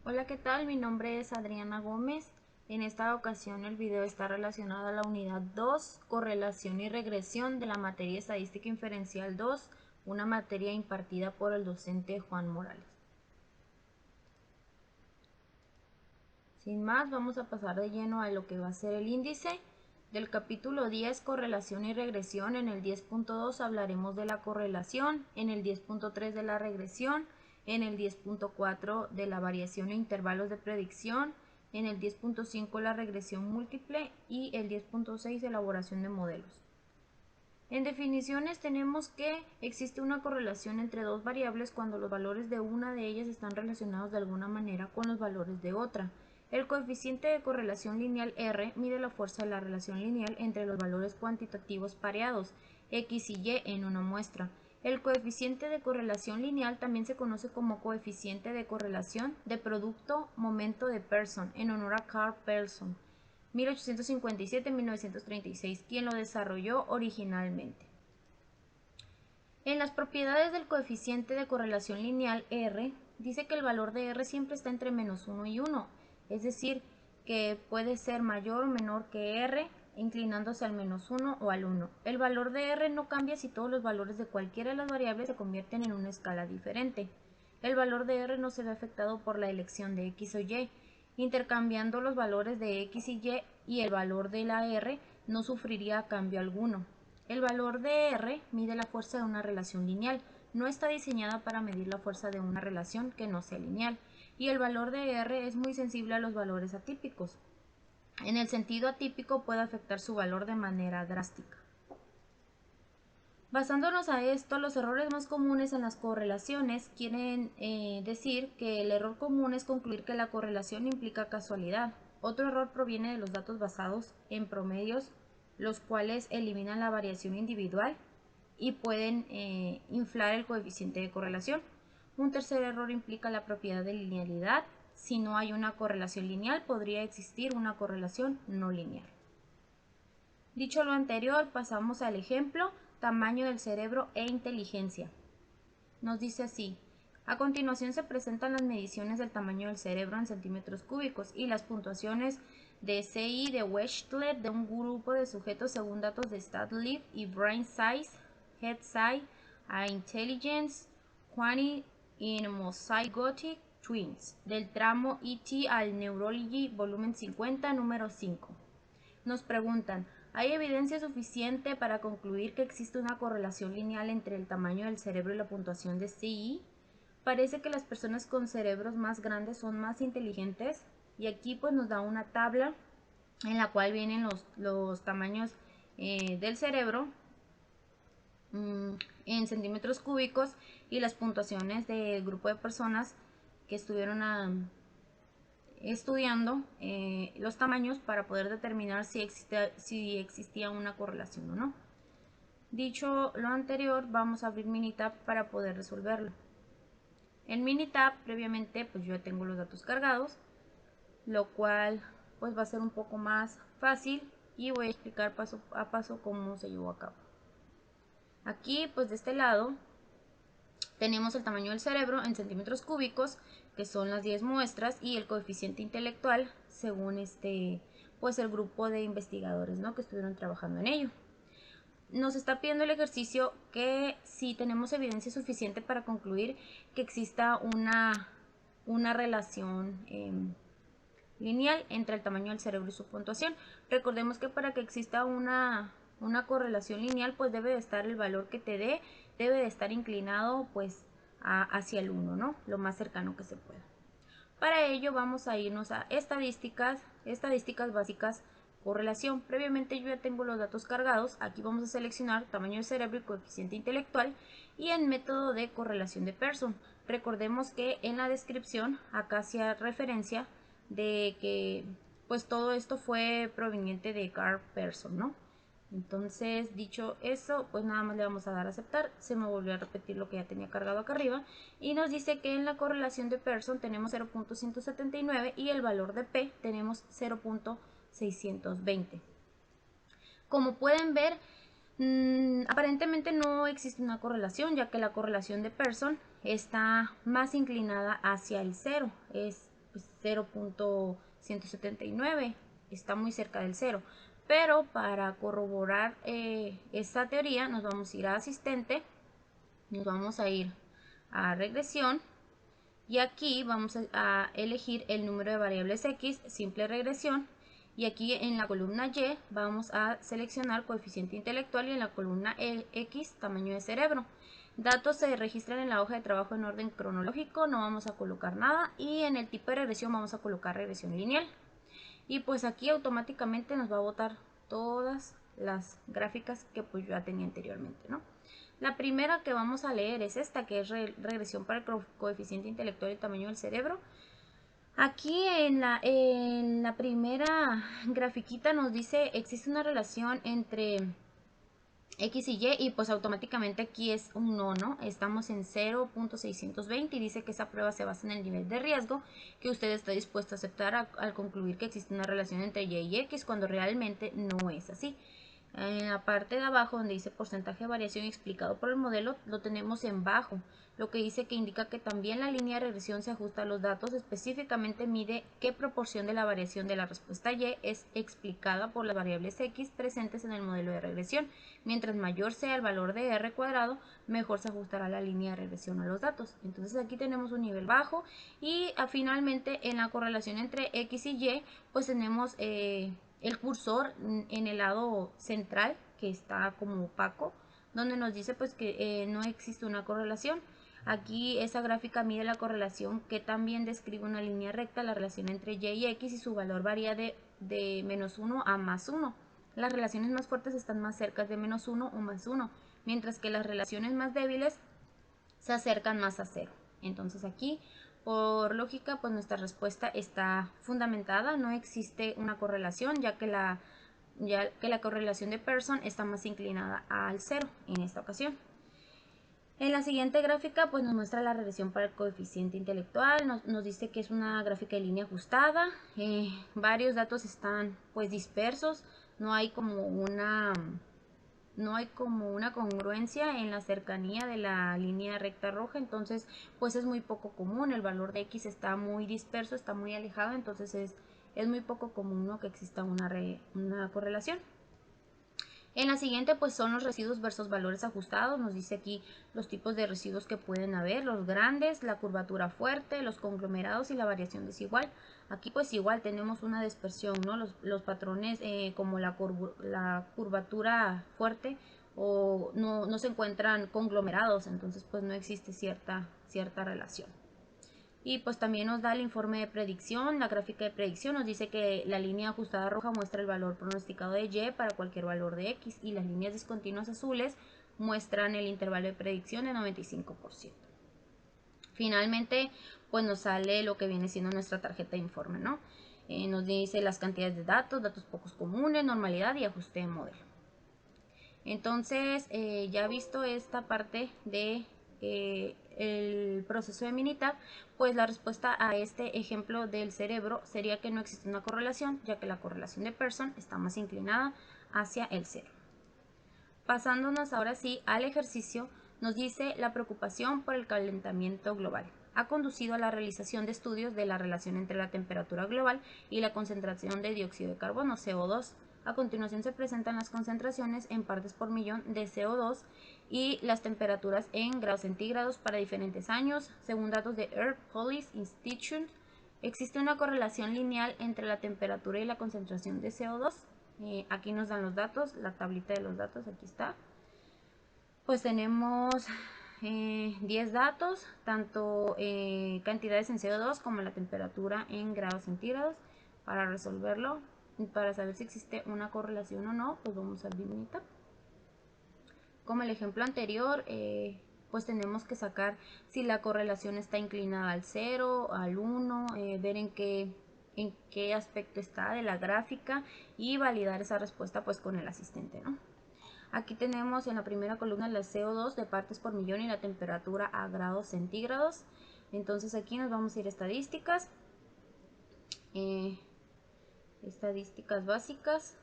Hola, ¿qué tal? Mi nombre es Adriana Gómez. En esta ocasión el video está relacionado a la unidad 2, correlación y regresión de la materia estadística inferencial 2, una materia impartida por el docente Juan Morales. Sin más, vamos a pasar de lleno a lo que va a ser el índice. Del capítulo 10, correlación y regresión, en el 10.2 hablaremos de la correlación, en el 10.3 de la regresión, en el 10.4 de la variación e intervalos de predicción, en el 10.5 la regresión múltiple y el 10.6 elaboración de modelos. En definiciones tenemos que existe una correlación entre dos variables cuando los valores de una de ellas están relacionados de alguna manera con los valores de otra. El coeficiente de correlación lineal R mide la fuerza de la relación lineal entre los valores cuantitativos pareados, X y Y, en una muestra. El coeficiente de correlación lineal también se conoce como coeficiente de correlación de producto momento de Pearson, en honor a Carl Pearson, 1857-1936, quien lo desarrolló originalmente. En las propiedades del coeficiente de correlación lineal R, dice que el valor de R siempre está entre menos 1 y 1, es decir, que puede ser mayor o menor que R, inclinándose al menos 1 o al 1. El valor de R no cambia si todos los valores de cualquiera de las variables se convierten en una escala diferente. El valor de R no se ve afectado por la elección de X o Y. Intercambiando los valores de X y el valor de la R no sufriría cambio alguno. El valor de R mide la fuerza de una relación lineal, no está diseñada para medir la fuerza de una relación que no sea lineal, y el valor de R es muy sensible a los valores atípicos. En el sentido atípico puede afectar su valor de manera drástica. Basándonos a esto, los errores más comunes en las correlaciones quieren decir que el error común es concluir que la correlación implica casualidad. Otro error proviene de los datos basados en promedios, los cuales eliminan la variación individual y pueden inflar el coeficiente de correlación. Un tercer error implica la propiedad de linealidad. Si no hay una correlación lineal, podría existir una correlación no lineal. Dicho lo anterior, pasamos al ejemplo, tamaño del cerebro e inteligencia. Nos dice así: a continuación se presentan las mediciones del tamaño del cerebro en centímetros cúbicos y las puntuaciones de CI de Wechsler de un grupo de sujetos según datos de StatLib y Brain Size, Head Size, a Intelligence, Quantity in Monozygotic Twins, del tramo ET al Neurology, volumen 50, número 5. Nos preguntan, ¿hay evidencia suficiente para concluir que existe una correlación lineal entre el tamaño del cerebro y la puntuación de CI? Parece que las personas con cerebros más grandes son más inteligentes, y aquí pues nos da una tabla en la cual vienen los tamaños del cerebro en centímetros cúbicos y las puntuaciones del grupo de personas que estuvieron estudiando los tamaños para poder determinar si existía una correlación o no. Dicho lo anterior, vamos a abrir Minitab para poder resolverlo. En Minitab, previamente, pues yo ya tengo los datos cargados, lo cual pues va a ser un poco más fácil y voy a explicar paso a paso cómo se llevó a cabo. Aquí, pues de este lado, tenemos el tamaño del cerebro en centímetros cúbicos, que son las 10 muestras, y el coeficiente intelectual según pues el grupo de investigadores, ¿no?, que estuvieron trabajando en ello. Nos está pidiendo el ejercicio que si tenemos evidencia suficiente para concluir que exista una relación lineal entre el tamaño del cerebro y su puntuación. Recordemos que para que exista una correlación lineal, pues debe de estar el valor que te dé, debe de estar inclinado pues hacia el 1, ¿no?, lo más cercano que se pueda. Para ello vamos a irnos a estadísticas básicas, correlación. Previamente yo ya tengo los datos cargados. Aquí vamos a seleccionar tamaño de cerebro y coeficiente intelectual, y en método de correlación de Pearson. Recordemos que en la descripción acá hacía referencia de que pues todo esto fue proveniente de Carl Pearson, ¿no? Entonces, dicho eso, pues nada más le vamos a dar a aceptar. Se me volvió a repetir lo que ya tenía cargado acá arriba, y nos dice que en la correlación de Pearson tenemos 0.179 y el valor de P tenemos 0.620. Como pueden ver, aparentemente no existe una correlación, ya que la correlación de Pearson está más inclinada hacia el 0, es 0.179, está muy cerca del 0. Pero para corroborar esta teoría nos vamos a ir a asistente, nos vamos a ir a regresión y aquí vamos a elegir el número de variables x, simple regresión, y aquí en la columna Y vamos a seleccionar coeficiente intelectual y en la columna X tamaño de cerebro. Datos se registran en la hoja de trabajo en orden cronológico, no vamos a colocar nada, y en el tipo de regresión vamos a colocar regresión lineal. Y pues aquí automáticamente nos va a botar todas las gráficas que pues yo ya tenía anteriormente, ¿no? La primera que vamos a leer es esta, que es regresión para el coeficiente intelectual y tamaño del cerebro. Aquí en la primera grafiquita nos dice existe una relación entre X y Y, y pues automáticamente aquí es un no, estamos en 0.620 y dice que esa prueba se basa en el nivel de riesgo que usted está dispuesto a aceptar al concluir que existe una relación entre Y y X cuando realmente no es así. En la parte de abajo donde dice porcentaje de variación explicado por el modelo, lo tenemos en bajo, lo que dice que indica que también la línea de regresión se ajusta a los datos, específicamente mide qué proporción de la variación de la respuesta Y es explicada por las variables X presentes en el modelo de regresión. Mientras mayor sea el valor de R cuadrado, mejor se ajustará la línea de regresión a los datos. Entonces aquí tenemos un nivel bajo y finalmente en la correlación entre X y Y, pues tenemos el cursor en el lado central, que está como opaco, donde nos dice pues que no existe una correlación. Aquí esa gráfica mide la correlación, que también describe una línea recta, la relación entre Y y X, y su valor varía de -1 a +1. Las relaciones más fuertes están más cerca de -1 o +1, mientras que las relaciones más débiles se acercan más a 0. Entonces aquí, por lógica, pues nuestra respuesta está fundamentada, no existe una correlación, ya que la correlación de Pearson está más inclinada al 0 en esta ocasión. En la siguiente gráfica pues nos muestra la regresión para el coeficiente intelectual, nos dice que es una gráfica de línea ajustada, varios datos están pues dispersos, no hay como una congruencia en la cercanía de la línea recta roja, entonces pues es muy poco común, el valor de X está muy disperso, está muy alejado, entonces es muy poco común, ¿no?, que exista una correlación. En la siguiente pues son los residuos versus valores ajustados, nos dice aquí los tipos de residuos que pueden haber, los grandes, la curvatura fuerte, los conglomerados y la variación desigual. Aquí pues igual tenemos una dispersión, ¿no? Los patrones como la curvatura fuerte o no se encuentran conglomerados, entonces pues no existe cierta relación. Y pues también nos da el informe de predicción, la gráfica de predicción nos dice que la línea ajustada roja muestra el valor pronosticado de Y para cualquier valor de X, y las líneas discontinuas azules muestran el intervalo de predicción de 95%. Finalmente pues nos sale lo que viene siendo nuestra tarjeta de informe, ¿no? Nos dice las cantidades de datos, datos pocos comunes, normalidad y ajuste de modelo. Entonces ya visto esta parte de el proceso de Minitab, pues la respuesta a este ejemplo del cerebro sería que no existe una correlación, ya que la correlación de Pearson está más inclinada hacia el 0. Pasándonos ahora sí al ejercicio, nos dice la preocupación por el calentamiento global ha conducido a la realización de estudios de la relación entre la temperatura global y la concentración de dióxido de carbono, CO2. A continuación se presentan las concentraciones en partes por millón de CO2 y las temperaturas en grados centígrados para diferentes años. Según datos de Air Policy Institute, existe una correlación lineal entre la temperatura y la concentración de CO2. Aquí nos dan los datos, la tablita de los datos, aquí está. Pues tenemos 10 datos, tanto cantidades en CO2 como la temperatura en grados centígrados. Para resolverlo, para saber si existe una correlación o no, pues vamos al Minitab. Como el ejemplo anterior, pues tenemos que sacar si la correlación está inclinada al 0, al 1, ver en qué aspecto está de la gráfica y validar esa respuesta pues con el asistente, ¿no? Aquí tenemos en la primera columna la CO2 de partes por millón y la temperatura a grados centígrados. Entonces aquí nos vamos a ir a estadísticas. Estadísticas básicas.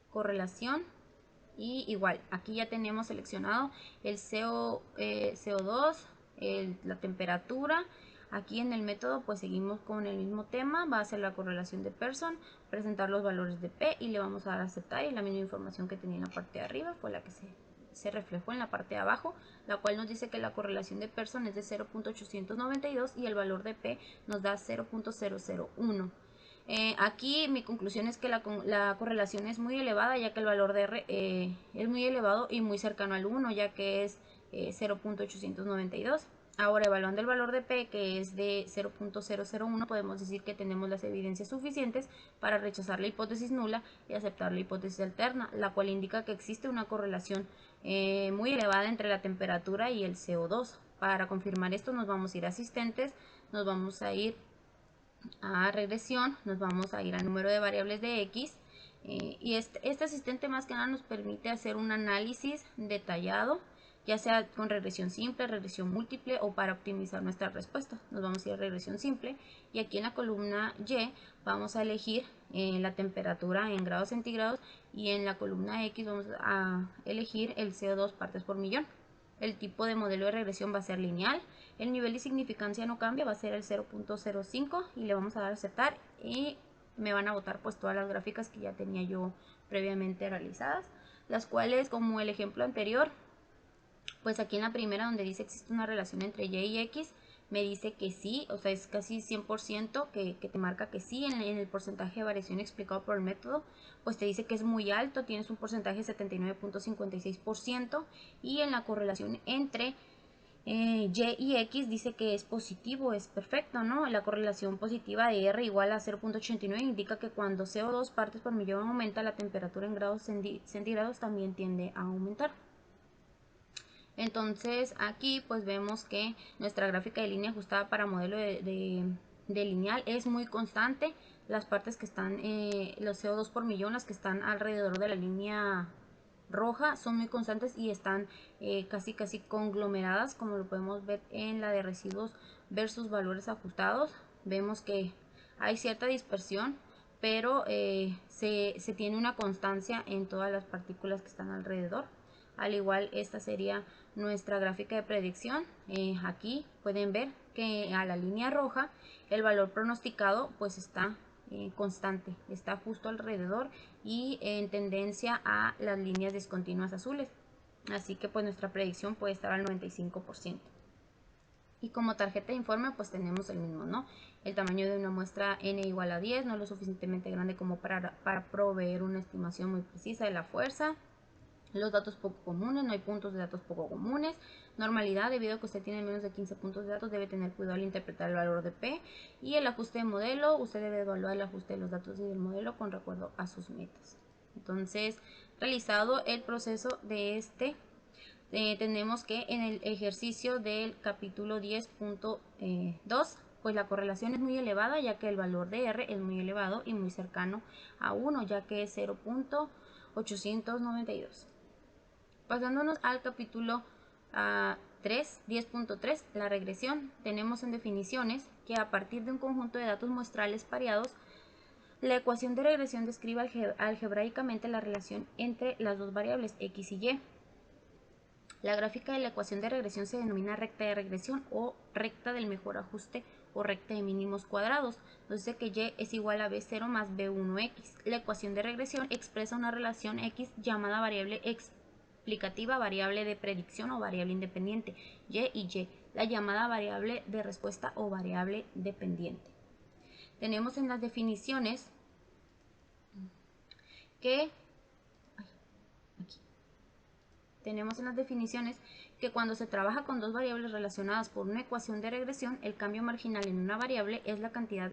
Correlación. Y igual, aquí ya tenemos seleccionado el CO2, la temperatura Aquí en el método pues seguimos con el mismo tema, va a ser la correlación de Pearson, presentar los valores de P y le vamos a dar a aceptar, y la misma información que tenía en la parte de arriba fue la que se reflejó en la parte de abajo, la cual nos dice que la correlación de Pearson es de 0.892 y el valor de P nos da 0.001. Aquí mi conclusión es que la correlación es muy elevada, ya que el valor de R es muy elevado y muy cercano al 1, ya que es 0.892. Ahora, evaluando el valor de P, que es de 0.001, podemos decir que tenemos las evidencias suficientes para rechazar la hipótesis nula y aceptar la hipótesis alterna, la cual indica que existe una correlación muy elevada entre la temperatura y el CO2. Para confirmar esto nos vamos a ir a asistentes, nos vamos a ir a regresión, nos vamos a ir al número de variables de X, y este asistente más que nada nos permite hacer un análisis detallado, ya sea con regresión simple, regresión múltiple o para optimizar nuestra respuesta. Nos vamos a ir a regresión simple y aquí en la columna Y vamos a elegir la temperatura en grados centígrados y en la columna X vamos a elegir el CO2 partes por millón. El tipo de modelo de regresión va a ser lineal. El nivel de significancia no cambia, va a ser el 0.05 y le vamos a dar a aceptar y me van a botar pues todas las gráficas que ya tenía yo previamente realizadas, las cuales, como el ejemplo anterior, pues aquí en la primera donde dice existe una relación entre Y y X, me dice que sí, o sea es casi 100% que te marca que sí. En el porcentaje de variación explicado por el método, pues te dice que es muy alto, tienes un porcentaje de 79.56%, y en la correlación entre Y y X dice que es positivo, es perfecto, ¿no? La correlación positiva de R igual a 0.89 indica que cuando CO2 partes por millón aumenta, la temperatura en grados centígrados también tiende a aumentar. Entonces aquí pues vemos que nuestra gráfica de línea ajustada para modelo de lineal es muy constante. Las partes que están, los CO2 por millón, las que están alrededor de la línea roja, son muy constantes y están casi conglomeradas, como lo podemos ver en la de residuos versus valores ajustados. Vemos que hay cierta dispersión, pero se tiene una constancia en todas las partículas que están alrededor. Al igual, esta sería nuestra gráfica de predicción. Aquí pueden ver que a la línea roja el valor pronosticado pues está constante, está justo alrededor y en tendencia a las líneas discontinuas azules. Así que pues nuestra predicción puede estar al 95%. Y como tarjeta de informe pues tenemos el mismo, ¿no? El tamaño de una muestra n igual a 10, no lo suficientemente grande como para proveer una estimación muy precisa de la fuerza. Los datos poco comunes, no hay puntos de datos poco comunes. Normalidad, debido a que usted tiene menos de 15 puntos de datos, debe tener cuidado al interpretar el valor de P. Y el ajuste de modelo, usted debe evaluar el ajuste de los datos y del modelo con recuerdo a sus metas. Entonces, realizado el proceso de tenemos que en el ejercicio del capítulo 10.2, pues la correlación es muy elevada, ya que el valor de R es muy elevado y muy cercano a 1, ya que es 0.892. Pasándonos al capítulo 10.3, la regresión, tenemos en definiciones que a partir de un conjunto de datos muestrales pareados, la ecuación de regresión describe algebraicamente la relación entre las dos variables X y Y. La gráfica de la ecuación de regresión se denomina recta de regresión o recta del mejor ajuste o recta de mínimos cuadrados. Nos dice que Y es igual a B0 más B1X. La ecuación de regresión expresa una relación X llamada variable explicativa, variable de predicción o variable independiente, Y y Y, la llamada variable de respuesta o variable dependiente. Tenemos en las definiciones que cuando se trabaja con dos variables relacionadas por una ecuación de regresión, el cambio marginal en una variable es la cantidad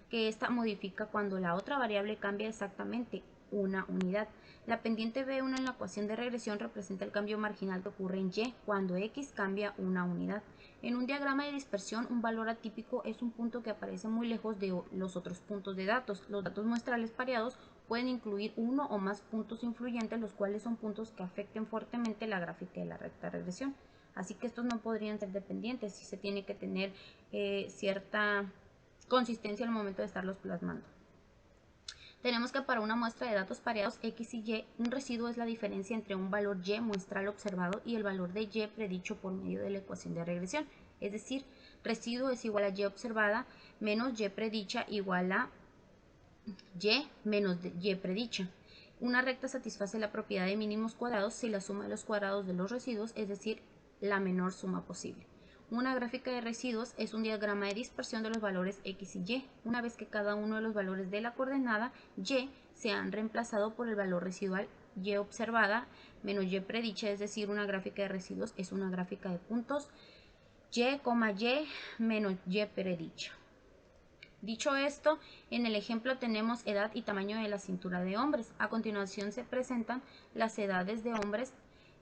que ésta modifica cuando la otra variable cambia exactamente una unidad. La pendiente B1 en la ecuación de regresión representa el cambio marginal que ocurre en Y cuando X cambia una unidad. En un diagrama de dispersión, un valor atípico es un punto que aparece muy lejos de los otros puntos de datos. Los datos muestrales pareados pueden incluir uno o más puntos influyentes, los cuales son puntos que afecten fuertemente la gráfica de la recta de regresión. Así que estos no podrían ser dependientes, sí se tiene que tener cierta consistencia al momento de estarlos plasmando. Tenemos que para una muestra de datos pareados X y Y, un residuo es la diferencia entre un valor Y muestral observado y el valor de Y predicho por medio de la ecuación de regresión. Es decir, residuo es igual a Y observada menos Y predicha igual a Y menos Y predicha. Una recta satisface la propiedad de mínimos cuadrados si la suma de los cuadrados de los residuos es decir, la menor suma posible. Una gráfica de residuos es un diagrama de dispersión de los valores X y Y, una vez que cada uno de los valores de la coordenada Y se han reemplazado por el valor residual Y observada menos Y predicha, es decir, una gráfica de residuos es una gráfica de puntos Y, Y menos Y predicha. Dicho esto, en el ejemplo tenemos edad y tamaño de la cintura de hombres. A continuación se presentan las edades de hombres,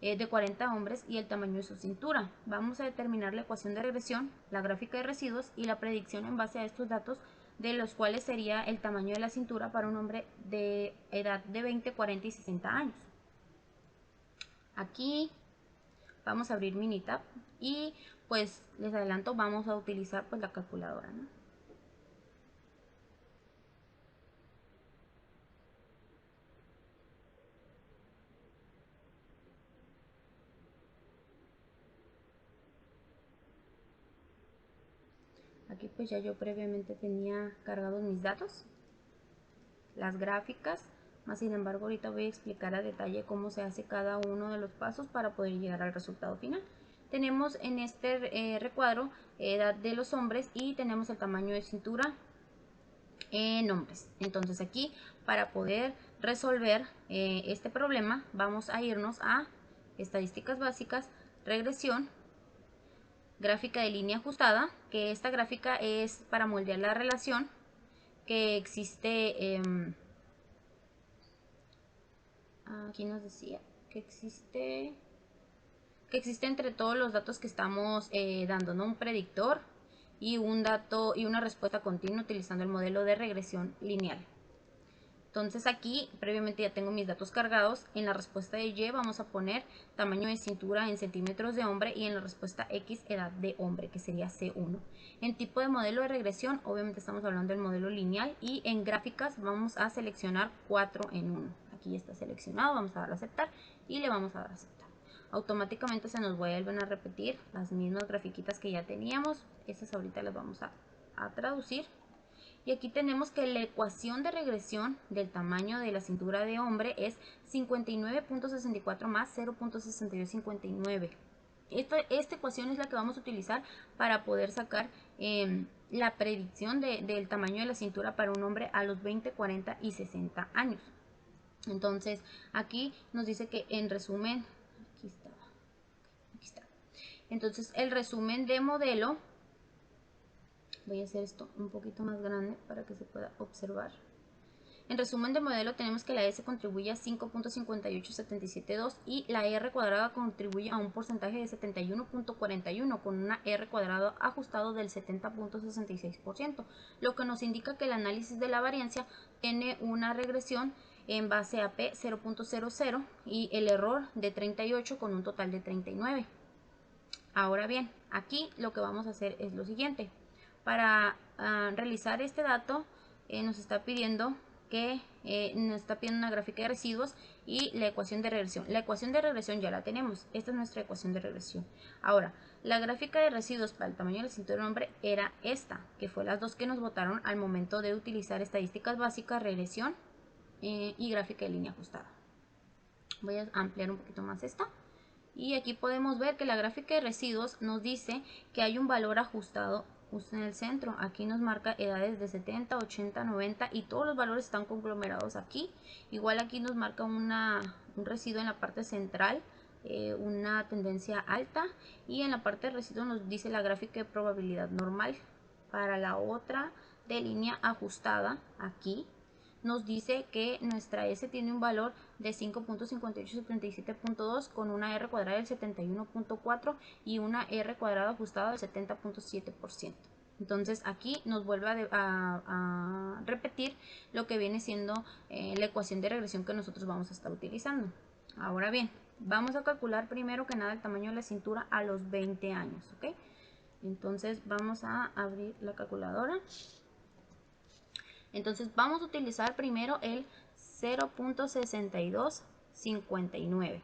de 40 hombres y el tamaño de su cintura. Vamos a determinar la ecuación de regresión, la gráfica de residuos y la predicción en base a estos datos, de los cuales sería el tamaño de la cintura para un hombre de edad de 20, 40 y 60 años. Aquí vamos a abrir Minitab y pues les adelanto, vamos a utilizar pues la calculadora, ¿no? Aquí pues ya yo previamente tenía cargados mis datos, las gráficas, más sin embargo ahorita voy a explicar a detalle cómo se hace cada uno de los pasos para poder llegar al resultado final. Tenemos en este recuadro edad de los hombres y tenemos el tamaño de cintura en hombres. Entonces aquí para poder resolver este problema vamos a irnos a estadísticas básicas, regresión, gráfica de línea ajustada, que esta gráfica es para moldear la relación que existe, aquí nos decía que existe entre todos los datos que estamos dando, ¿no? Un predictor y un dato y una respuesta continua utilizando el modelo de regresión lineal. Entonces aquí previamente ya tengo mis datos cargados. En la respuesta de Y vamos a poner tamaño de cintura en centímetros de hombre y en la respuesta X edad de hombre, que sería C1. En tipo de modelo de regresión, obviamente estamos hablando del modelo lineal, y en gráficas vamos a seleccionar 4 en 1. Aquí ya está seleccionado, vamos a dar a aceptar y le vamos a dar a aceptar. Automáticamente se nos vuelven a repetir las mismas grafiquitas que ya teníamos. Estas ahorita las vamos a traducir. Y aquí tenemos que la ecuación de regresión del tamaño de la cintura de hombre es 59.64 más 0.6259. Esta ecuación es la que vamos a utilizar para poder sacar la predicción del tamaño de la cintura para un hombre a los 20, 40 y 60 años. Entonces aquí nos dice que en resumen, aquí está. Entonces el resumen de modelo, voy a hacer esto un poquito más grande para que se pueda observar. En resumen de modelo tenemos que la S contribuye a 5.58772 y la R cuadrada contribuye a un porcentaje de 71.41 con una R cuadrada ajustado del 70.66%, lo que nos indica que el análisis de la variancia tiene una regresión en base a P 0.00 y el error de 38 con un total de 39. Ahora bien, aquí lo que vamos a hacer es lo siguiente. Para realizar este dato nos está pidiendo una gráfica de residuos y la ecuación de regresión. La ecuación de regresión ya la tenemos. Esta es nuestra ecuación de regresión. Ahora, la gráfica de residuos para el tamaño de la cintura del hombre era esta, que fue las dos que nos votaron al momento de utilizar estadísticas básicas, regresión y gráfica de línea ajustada. Voy a ampliar un poquito más esta. Y aquí podemos ver que la gráfica de residuos nos dice que hay un valor ajustado justo en el centro. Aquí nos marca edades de 70, 80, 90 y todos los valores están conglomerados aquí. Igual aquí nos marca un residuo en la parte central, una tendencia alta, y en la parte de residuos nos dice la gráfica de probabilidad normal. Para la otra de línea ajustada, aquí nos dice que nuestra S tiene un valor de 5.5877.2 con una R cuadrada del 71.4 y una R cuadrada ajustada del 70.7%. Entonces aquí nos vuelve a repetir lo que viene siendo la ecuación de regresión que nosotros vamos a estar utilizando. Ahora bien, vamos a calcular primero que nada el tamaño de la cintura a los 20 años, ¿ok? Entonces vamos a abrir la calculadora. Entonces vamos a utilizar primero el 0.6259.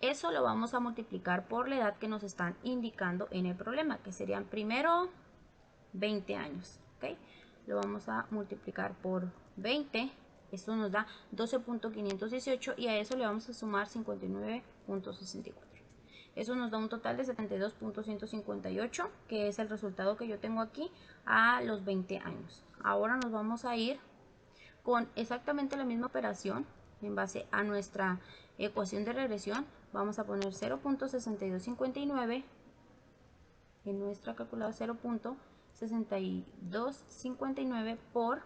Eso lo vamos a multiplicar por la edad que nos están indicando en el problema, que serían primero 20 años. ¿Ok? Lo vamos a multiplicar por 20. Esto nos da 12.518 y a eso le vamos a sumar 59.64. Eso nos da un total de 72.158, que es el resultado que yo tengo aquí a los 20 años. Ahora nos vamos a ir con exactamente la misma operación en base a nuestra ecuación de regresión. Vamos a poner 0.6259 en nuestra calculadora, 0.6259 por,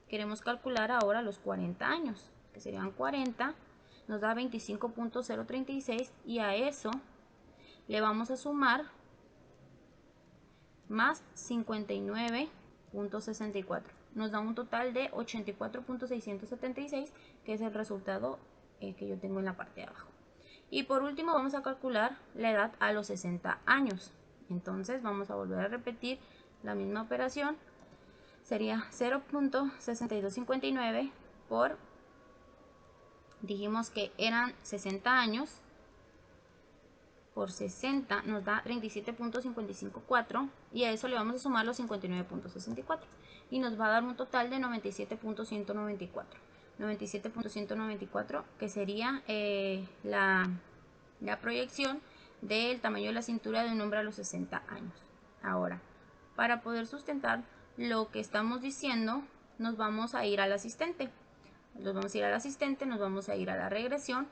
queremos calcular ahora los 40 años, que serían 40, nos da 25.036 y a eso le vamos a sumar más 59.64. Nos da un total de 84.676, que es el resultado que yo tengo en la parte de abajo. Y por último vamos a calcular la edad a los 60 años. Entonces vamos a volver a repetir la misma operación. Sería 0.6259 por, dijimos que eran 60 años, por 60 nos da 37.554 y a eso le vamos a sumar los 59.64 y nos va a dar un total de 97.194. 97.194, que sería la proyección del tamaño de la cintura de un hombre a los 60 años. Ahora, para poder sustentar lo que estamos diciendo, nos vamos a ir al asistente. Nos vamos a ir al asistente, nos vamos a ir a la regresión.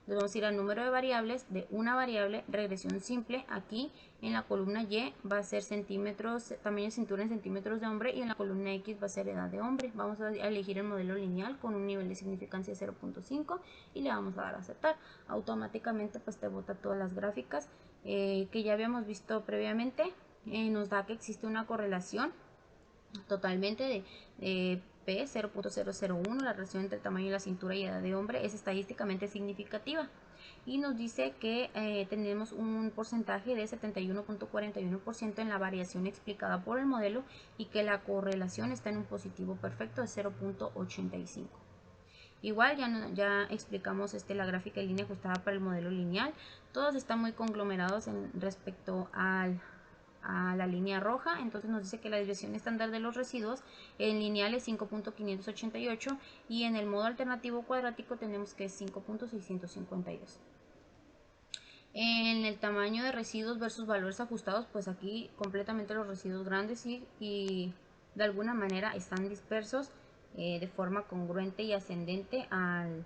Nos vamos a ir al número de variables de una variable, regresión simple. Aquí en la columna Y va a ser centímetros, tamaño de cintura en centímetros de hombre, y en la columna X va a ser edad de hombre. Vamos a elegir el modelo lineal con un nivel de significancia 0.5 y le vamos a dar a aceptar. Automáticamente pues te bota todas las gráficas que ya habíamos visto previamente. Nos da que existe una correlación totalmente de P 0.001, la relación entre el tamaño de la cintura y edad de hombre es estadísticamente significativa y nos dice que tenemos un porcentaje de 71.41% en la variación explicada por el modelo y que la correlación está en un positivo perfecto de 0.85. Igual ya explicamos la gráfica de línea ajustada para el modelo lineal. Todos están muy conglomerados respecto a la línea roja. Entonces nos dice que la desviación estándar de los residuos en lineal es 5.588 y en el modo alternativo cuadrático tenemos que es 5.652. En el tamaño de residuos versus valores ajustados, pues aquí completamente los residuos grandes y de alguna manera están dispersos de forma congruente y ascendente al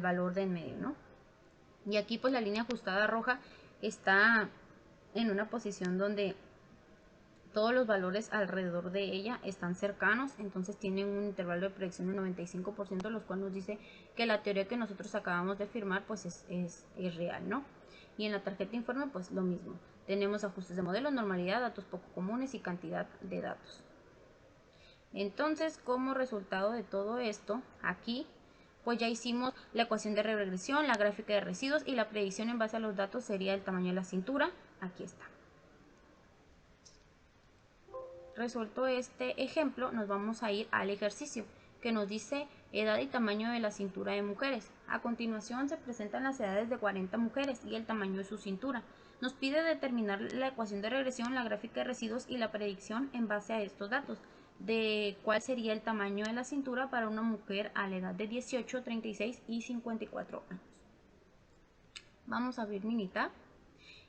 valor de en medio, ¿no? Y aquí pues la línea ajustada roja está en una posición donde todos los valores alrededor de ella están cercanos, entonces tienen un intervalo de predicción del 95%, los cual nos dice que la teoría que nosotros acabamos de firmar pues es real, ¿no? Y en la tarjeta de informe pues lo mismo, tenemos ajustes de modelo, normalidad, datos poco comunes y cantidad de datos. Entonces, como resultado de todo esto, aquí pues ya hicimos la ecuación de regresión, la gráfica de residuos y la predicción en base a los datos sería el tamaño de la cintura. Aquí está. Resuelto este ejemplo, nos vamos a ir al ejercicio que nos dice edad y tamaño de la cintura de mujeres. A continuación se presentan las edades de 40 mujeres y el tamaño de su cintura. Nos pide determinar la ecuación de regresión, la gráfica de residuos y la predicción en base a estos datos de cuál sería el tamaño de la cintura para una mujer a la edad de 18, 36 y 54 años. Vamos a abrir Minitab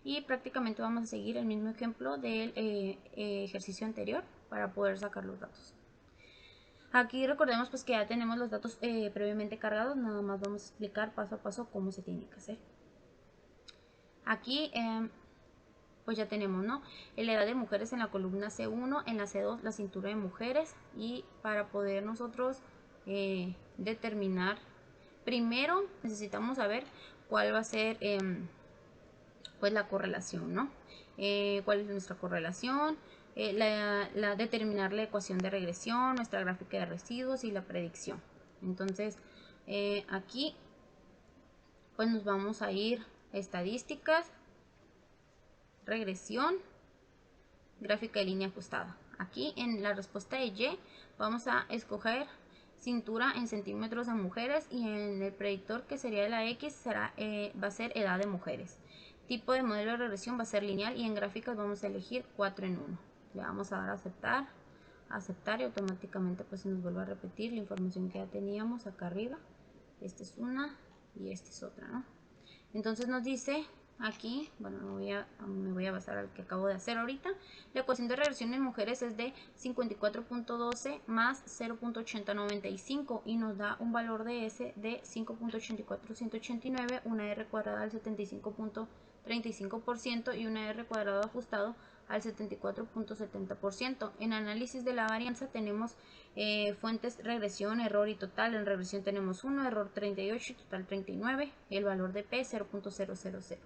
y prácticamente vamos a seguir el mismo ejemplo del ejercicio anterior para poder sacar los datos. Aquí recordemos pues que ya tenemos los datos previamente cargados, nada más vamos a explicar paso a paso cómo se tiene que hacer. Aquí pues ya tenemos, ¿no? La edad de mujeres en la columna C1, en la C2 la cintura de mujeres, y para poder nosotros determinar, primero necesitamos saber cuál va a ser pues la correlación, ¿no? ¿Cuál es nuestra correlación? Determinar la ecuación de regresión, nuestra gráfica de residuos y la predicción. Entonces aquí pues nos vamos a ir a estadísticas, regresión, gráfica de línea ajustada. Aquí en la respuesta de Y vamos a escoger cintura en centímetros de mujeres y en el predictor, que sería la X, va a ser edad de mujeres. Tipo de modelo de regresión va a ser lineal y en gráficas vamos a elegir 4 en 1. Le vamos a dar a aceptar y automáticamente pues se nos vuelve a repetir la información que ya teníamos acá arriba. Esta es una y esta es otra, ¿no? Entonces nos dice aquí, bueno, me voy a basar al que acabo de hacer ahorita. La ecuación de regresión en mujeres es de 54.12 más 0.8095 y nos da un valor de S de 5.84189, una R cuadrada al 75.35% y una R cuadrado ajustado al 74.70%. En análisis de la varianza tenemos fuentes regresión, error y total. En regresión tenemos 1, error 38 y total 39. El valor de P 0.000.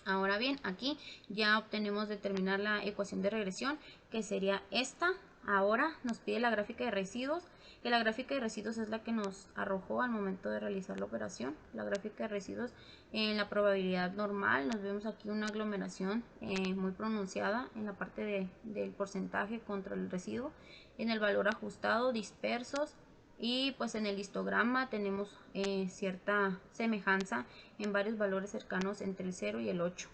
Ahora bien, aquí ya obtenemos determinar la ecuación de regresión, que sería esta. Ahora nos pide la gráfica de residuos, que la gráfica de residuos es la que nos arrojó al momento de realizar la operación. La gráfica de residuos en la probabilidad normal, nos vemos aquí una aglomeración muy pronunciada en la parte del porcentaje contra el residuo. En el valor ajustado, dispersos, y pues en el histograma tenemos cierta semejanza en varios valores cercanos entre el 0 y el 8.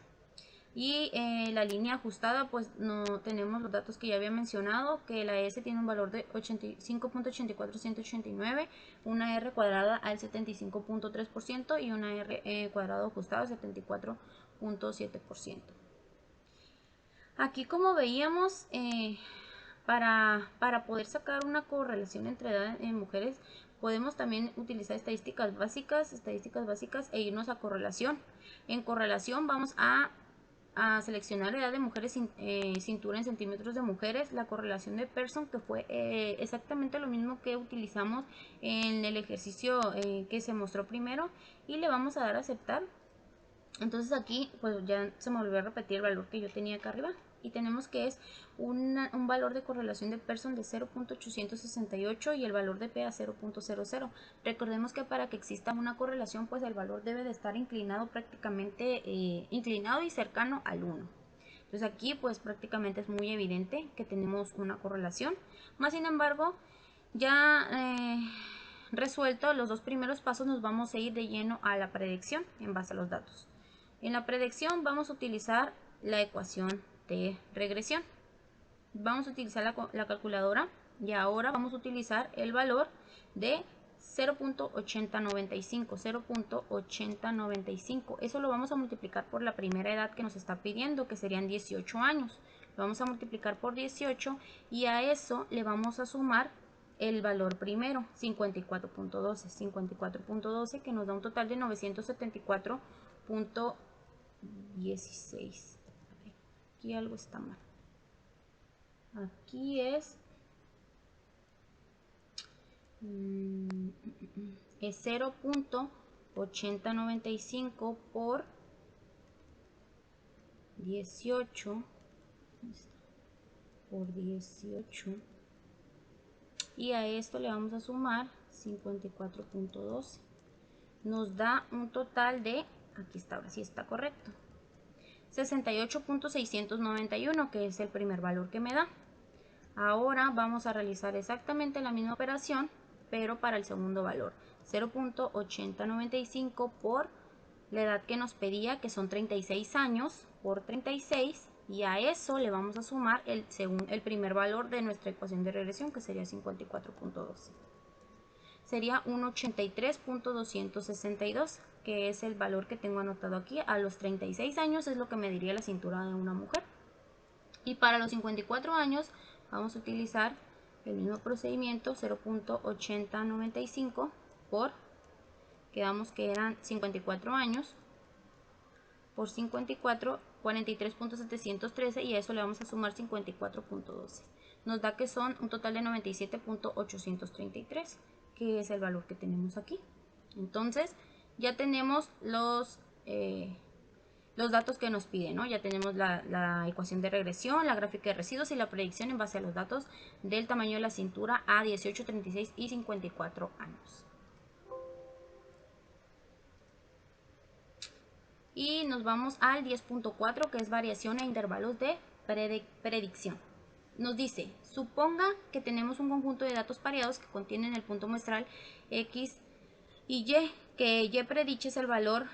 Y la línea ajustada, pues no tenemos los datos que ya había mencionado, que la S tiene un valor de 5.84189, una R cuadrada al 75.3% y una R cuadrado ajustado al 74.7%. Aquí, como veíamos, para poder sacar una correlación entre edad en mujeres, podemos también utilizar estadísticas básicas e irnos a correlación. En correlación vamos a seleccionar la edad de mujeres, cintura en centímetros de mujeres, la correlación de Pearson, que fue exactamente lo mismo que utilizamos en el ejercicio que se mostró primero, y le vamos a dar a aceptar. Entonces aquí pues ya se me volvió a repetir el valor que yo tenía acá arriba y tenemos que es un valor de correlación de Pearson de 0.868 y el valor de P a 0.00. Recordemos que para que exista una correlación pues el valor debe de estar inclinado prácticamente inclinado y cercano al 1. Entonces aquí pues prácticamente es muy evidente que tenemos una correlación. Más sin embargo, ya resuelto los dos primeros pasos, nos vamos a ir de lleno a la predicción en base a los datos. En la predicción vamos a utilizar la ecuación de regresión. Vamos a utilizar la calculadora y ahora vamos a utilizar el valor de 0.8095. Eso lo vamos a multiplicar por la primera edad que nos está pidiendo, que serían 18 años. Lo vamos a multiplicar por 18 y a eso le vamos a sumar el valor primero, 54.12, que nos da un total de 974.16. Aquí algo está mal. Aquí es 0.8095 por 18 y a esto le vamos a sumar 54.12. Nos da un total de, aquí está, ahora sí está correcto, 68.691, que es el primer valor que me da. Ahora vamos a realizar exactamente la misma operación, pero para el segundo valor, 0.8095 por la edad que nos pedía, que son 36 años, por 36, y a eso le vamos a sumar el primer valor de nuestra ecuación de regresión, que sería 54.12. Sería un 83.262, que es el valor que tengo anotado aquí. A los 36 años es lo que mediría la cintura de una mujer. Y para los 54 años vamos a utilizar el mismo procedimiento, 0.8095 por, quedamos que eran 54 años, por 54, 43.713, y a eso le vamos a sumar 54.12. Nos da que son un total de 97.833, que es el valor que tenemos aquí. Entonces ya tenemos los datos que nos piden, ¿no? Ya tenemos la ecuación de regresión, la gráfica de residuos y la predicción en base a los datos del tamaño de la cintura a 18, 36 y 54 años. Y nos vamos al 10.4, que es variación a intervalos de predicción. Nos dice, suponga que tenemos un conjunto de datos pareados que contienen el punto muestral X y Y, que Y predicho es el valor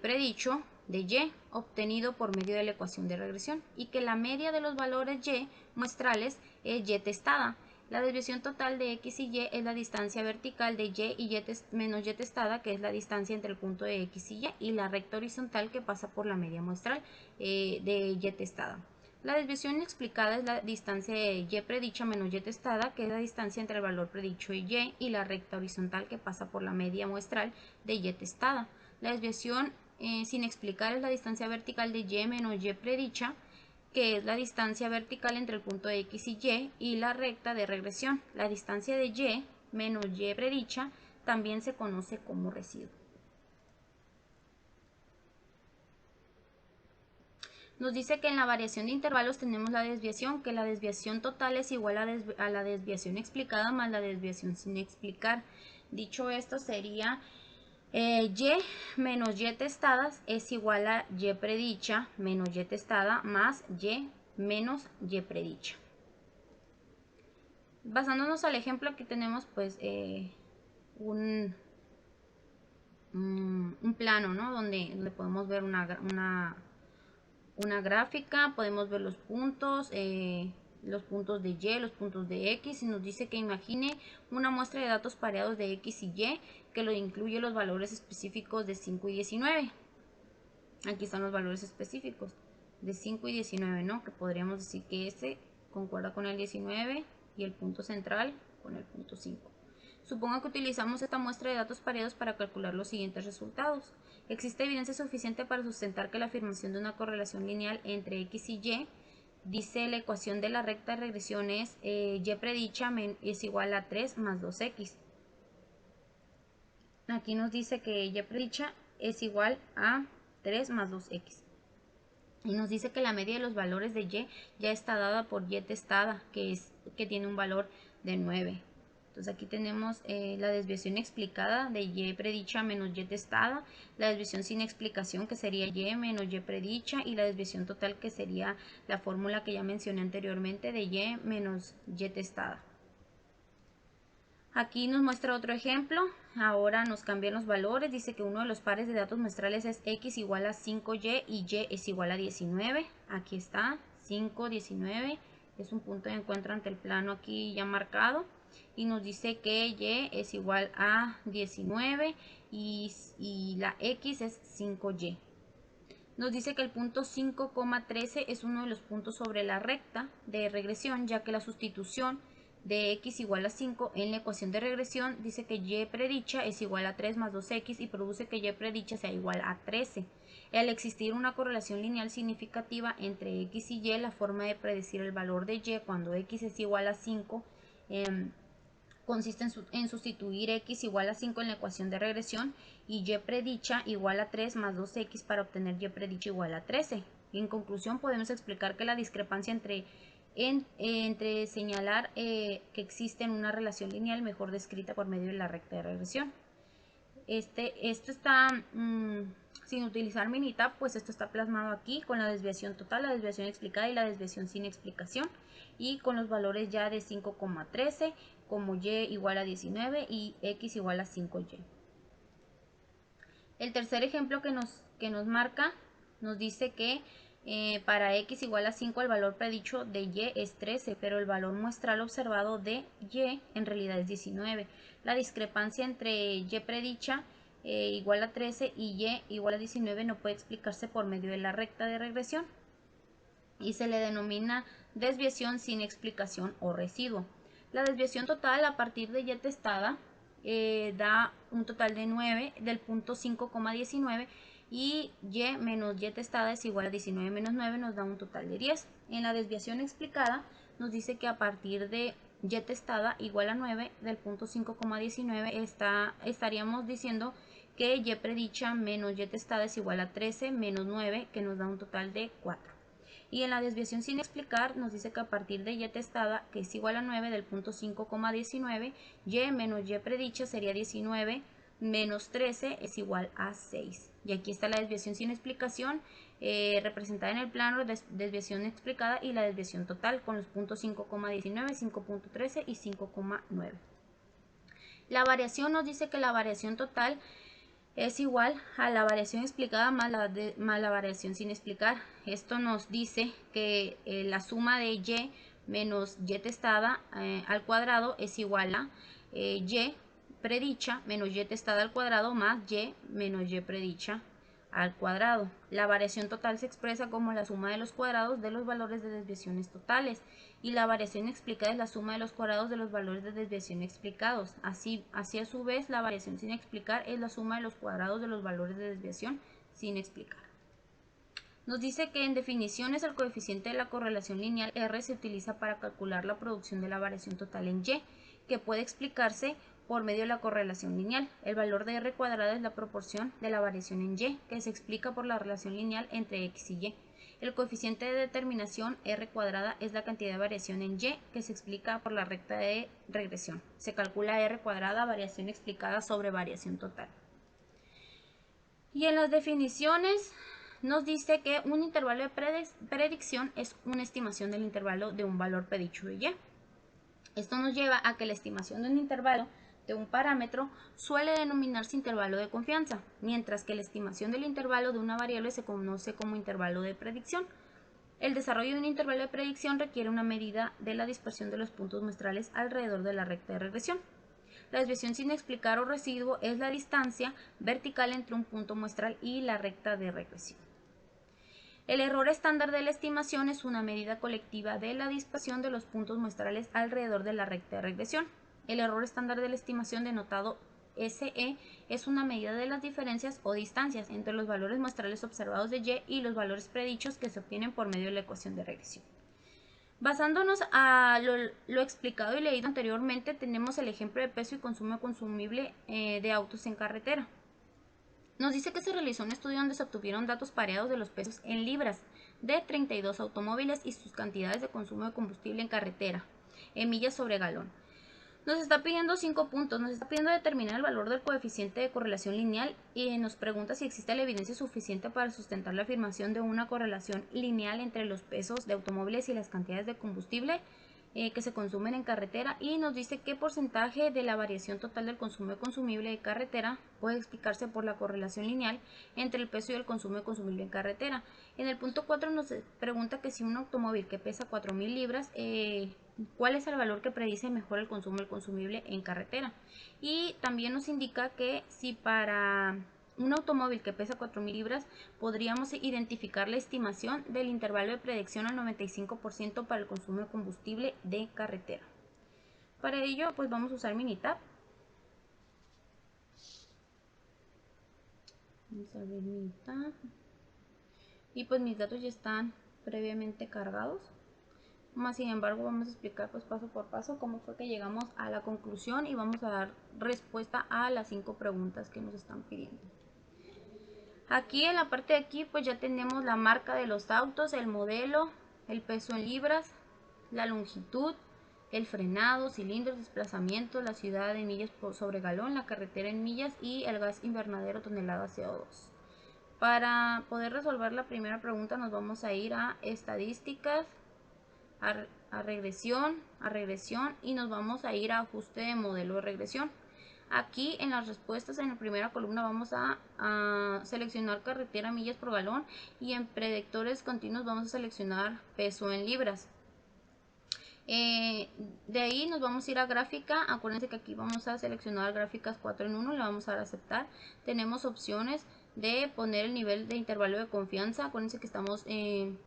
predicho de y obtenido por medio de la ecuación de regresión y que la media de los valores y muestrales es y testada. La desviación total de x y y es la distancia vertical de y menos y testada, que es la distancia entre el punto de x y la recta horizontal que pasa por la media muestral de y testada. La desviación explicada es la distancia de y predicha menos y testada, que es la distancia entre el valor predicho y la recta horizontal que pasa por la media muestral de y testada. La desviación sin explicar es la distancia vertical de y menos y predicha, que es la distancia vertical entre el punto de x y la recta de regresión. La distancia de y menos y predicha también se conoce como residuo. Nos dice que en la variación de intervalos tenemos la desviación, que la desviación total es igual a la desviación explicada más la desviación sin explicar. Dicho esto, sería y menos y testadas es igual a y predicha menos y testada más y menos y predicha. Basándonos al ejemplo, aquí tenemos pues un plano, ¿no? donde podemos ver una gráfica, podemos ver los puntos de y, los puntos de x, y nos dice que imagine una muestra de datos pareados de x y y que lo incluye los valores específicos de 5 y 19. Aquí están los valores específicos de 5 y 19, ¿no? Que podríamos decir que este concuerda con el 19 y el punto central con el punto 5. Supongo que utilizamos esta muestra de datos pareados para calcular los siguientes resultados. Existe evidencia suficiente para sustentar que la afirmación de una correlación lineal entre x y y, dice la ecuación de la recta de regresión es y predicha es igual a 3 más 2x. Aquí nos dice que y predicha es igual a 3 más 2x. Y nos dice que la media de los valores de y ya está dada por y testada, que tiene un valor de 9. Entonces aquí tenemos la desviación explicada de y predicha menos y testada, la desviación sin explicación, que sería y menos y predicha, y la desviación total, que sería la fórmula que ya mencioné anteriormente de y menos y testada. Aquí nos muestra otro ejemplo. Ahora nos cambian los valores. Dice que uno de los pares de datos muestrales es x igual a 5y y y es igual a 19. Aquí está, 5, 19. Es un punto de encuentro ante el plano aquí ya marcado. Y nos dice que y es igual a 19 y la x es 5y. Nos dice que el punto 5,13 es uno de los puntos sobre la recta de regresión, ya que la sustitución de x igual a 5 en la ecuación de regresión dice que y predicha es igual a 3 más 2x y produce que y predicha sea igual a 13. Al existir una correlación lineal significativa entre x y y, la forma de predecir el valor de y cuando x es igual a 5 consiste en sustituir x igual a 5 en la ecuación de regresión y y predicha igual a 3 más 2x para obtener y predicha igual a 13. En conclusión, podemos explicar que la discrepancia entre señalar que existe una relación lineal mejor descrita por medio de la recta de regresión. Esto está sin utilizar Minitab, pues esto está plasmado aquí con la desviación total, la desviación explicada y la desviación sin explicación, y con los valores ya de 5,13 como y igual a 19 y x igual a 5y. El tercer ejemplo que nos marca nos dice que para x igual a 5 el valor predicho de y es 13, pero el valor muestral observado de y en realidad es 19. La discrepancia entre y predicha igual a 13 y y igual a 19 no puede explicarse por medio de la recta de regresión y se le denomina desviación sin explicación o residuo. La desviación total a partir de y testada da un total de 9 del punto 5,19 y y menos y testada es igual a 19 menos 9 nos da un total de 10. En la desviación explicada nos dice que a partir de y testada igual a 9 del punto 5,19 estaríamos diciendo que y predicha menos y testada es igual a 13 menos 9, que nos da un total de 4. Y en la desviación sin explicar nos dice que a partir de y testada, que es igual a 9 del punto 5,19, y menos y predicha sería 19 menos 13 es igual a 6. Y aquí está la desviación sin explicación representada en el plano de desviación explicada y la desviación total con los puntos 5,19, 5,13 y 5,9. La variación nos dice que la variación total es igual a la variación explicada más la variación sin explicar. Esto nos dice que la suma de y menos y testada al cuadrado es igual a y predicha menos y testada al cuadrado más y menos y predicha al cuadrado. La variación total se expresa como la suma de los cuadrados de los valores de desviaciones totales y la variación explicada es la suma de los cuadrados de los valores de desviación explicados. Así a su vez, la variación sin explicar es la suma de los cuadrados de los valores de desviación sin explicar. Nos dice que en definiciones el coeficiente de la correlación lineal R se utiliza para calcular la producción de la variación total en Y, que puede explicarse por medio de la correlación lineal. El valor de R cuadrada es la proporción de la variación en Y, que se explica por la relación lineal entre X y Y. El coeficiente de determinación R cuadrada es la cantidad de variación en Y, que se explica por la recta de regresión. Se calcula R cuadrada, variación explicada sobre variación total. Y en las definiciones nos dice que un intervalo de predicción es una estimación del intervalo de un valor predicho de Y. Esto nos lleva a que la estimación de un intervalo de un parámetro suele denominarse intervalo de confianza, mientras que la estimación del intervalo de una variable se conoce como intervalo de predicción. El desarrollo de un intervalo de predicción requiere una medida de la dispersión de los puntos muestrales alrededor de la recta de regresión. La desviación sin explicar o residuo es la distancia vertical entre un punto muestral y la recta de regresión. El error estándar de la estimación es una medida colectiva de la dispersión de los puntos muestrales alrededor de la recta de regresión. El error estándar de la estimación, denotado SE, es una medida de las diferencias o distancias entre los valores muestrales observados de Y y los valores predichos que se obtienen por medio de la ecuación de regresión. Basándonos a lo explicado y leído anteriormente, tenemos el ejemplo de peso y consumo consumible de autos en carretera. Nos dice que se realizó un estudio donde se obtuvieron datos pareados de los pesos en libras de 32 automóviles y sus cantidades de consumo de combustible en carretera, en millas sobre galón. Nos está pidiendo 5 puntos, nos está pidiendo determinar el valor del coeficiente de correlación lineal y nos pregunta si existe la evidencia suficiente para sustentar la afirmación de una correlación lineal entre los pesos de automóviles y las cantidades de combustible que se consumen en carretera, y nos dice qué porcentaje de la variación total del consumo de consumible de carretera puede explicarse por la correlación lineal entre el peso y el consumo de consumible en carretera. En el punto 4 nos pregunta que si un automóvil que pesa 4.000 libras, cuál es el valor que predice mejor el consumo del consumible en carretera. Y también nos indica que si para un automóvil que pesa 4.000 libras podríamos identificar la estimación del intervalo de predicción al 95% para el consumo de combustible de carretera. Para ello pues vamos a usar Minitab. Vamos a abrir Minitab. Y pues mis datos ya están previamente cargados. Más sin embargo vamos a explicar pues paso por paso cómo fue que llegamos a la conclusión y vamos a dar respuesta a las 5 preguntas que nos están pidiendo. Aquí en la parte de aquí pues ya tenemos la marca de los autos, el modelo, el peso en libras, la longitud, el frenado, cilindros, desplazamiento, la ciudad en millas sobre galón, la carretera en millas y el gas invernadero tonelada CO2. Para poder resolver la primera pregunta nos vamos a ir a estadísticas, a regresión y nos vamos a ir a ajuste de modelo de regresión. Aquí en las respuestas en la primera columna vamos a seleccionar carretera millas por galón y en predictores continuos vamos a seleccionar peso en libras. De ahí nos vamos a ir a gráfica. Acuérdense que aquí vamos a seleccionar gráficas 4 en 1, le vamos a dar a aceptar. Tenemos opciones de poner el nivel de intervalo de confianza. Acuérdense que estamos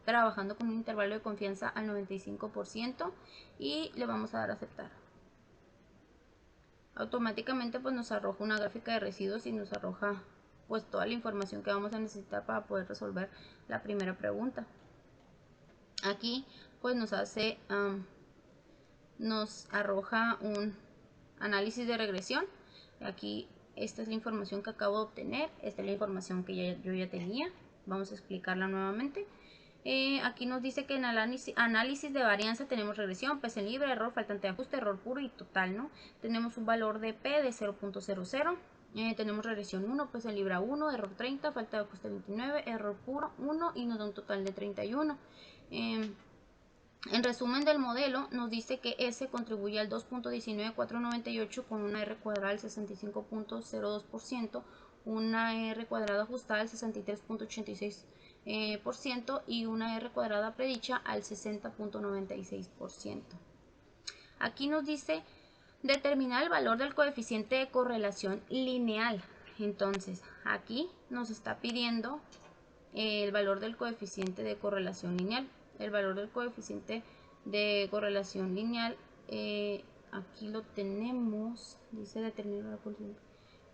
trabajando con un intervalo de confianza al 95% y le vamos a dar a aceptar. Automáticamente pues nos arroja una gráfica de residuos y nos arroja pues toda la información que vamos a necesitar para poder resolver la primera pregunta. Aquí pues nos arroja un análisis de regresión. Aquí esta es la información que acabo de obtener, esta es la información que yo ya tenía. Vamos a explicarla nuevamente. Aquí nos dice que en análisis de varianza tenemos regresión, peso en libre, error, faltante de ajuste, error puro y total, ¿no? Tenemos un valor de P de 0.00, tenemos regresión 1, peso en libra 1, error 30, falta de ajuste 29, error puro 1 y nos da un total de 31. En resumen del modelo nos dice que S contribuye al 2.19498 con una R cuadrada del 65.02%, una R cuadrada ajustada al 63.86% y una R cuadrada predicha al 60.96%. Aquí nos dice determinar el valor del coeficiente de correlación lineal. Entonces, aquí nos está pidiendo el valor del coeficiente de correlación lineal. El valor del coeficiente de correlación lineal, aquí lo tenemos, dice determinar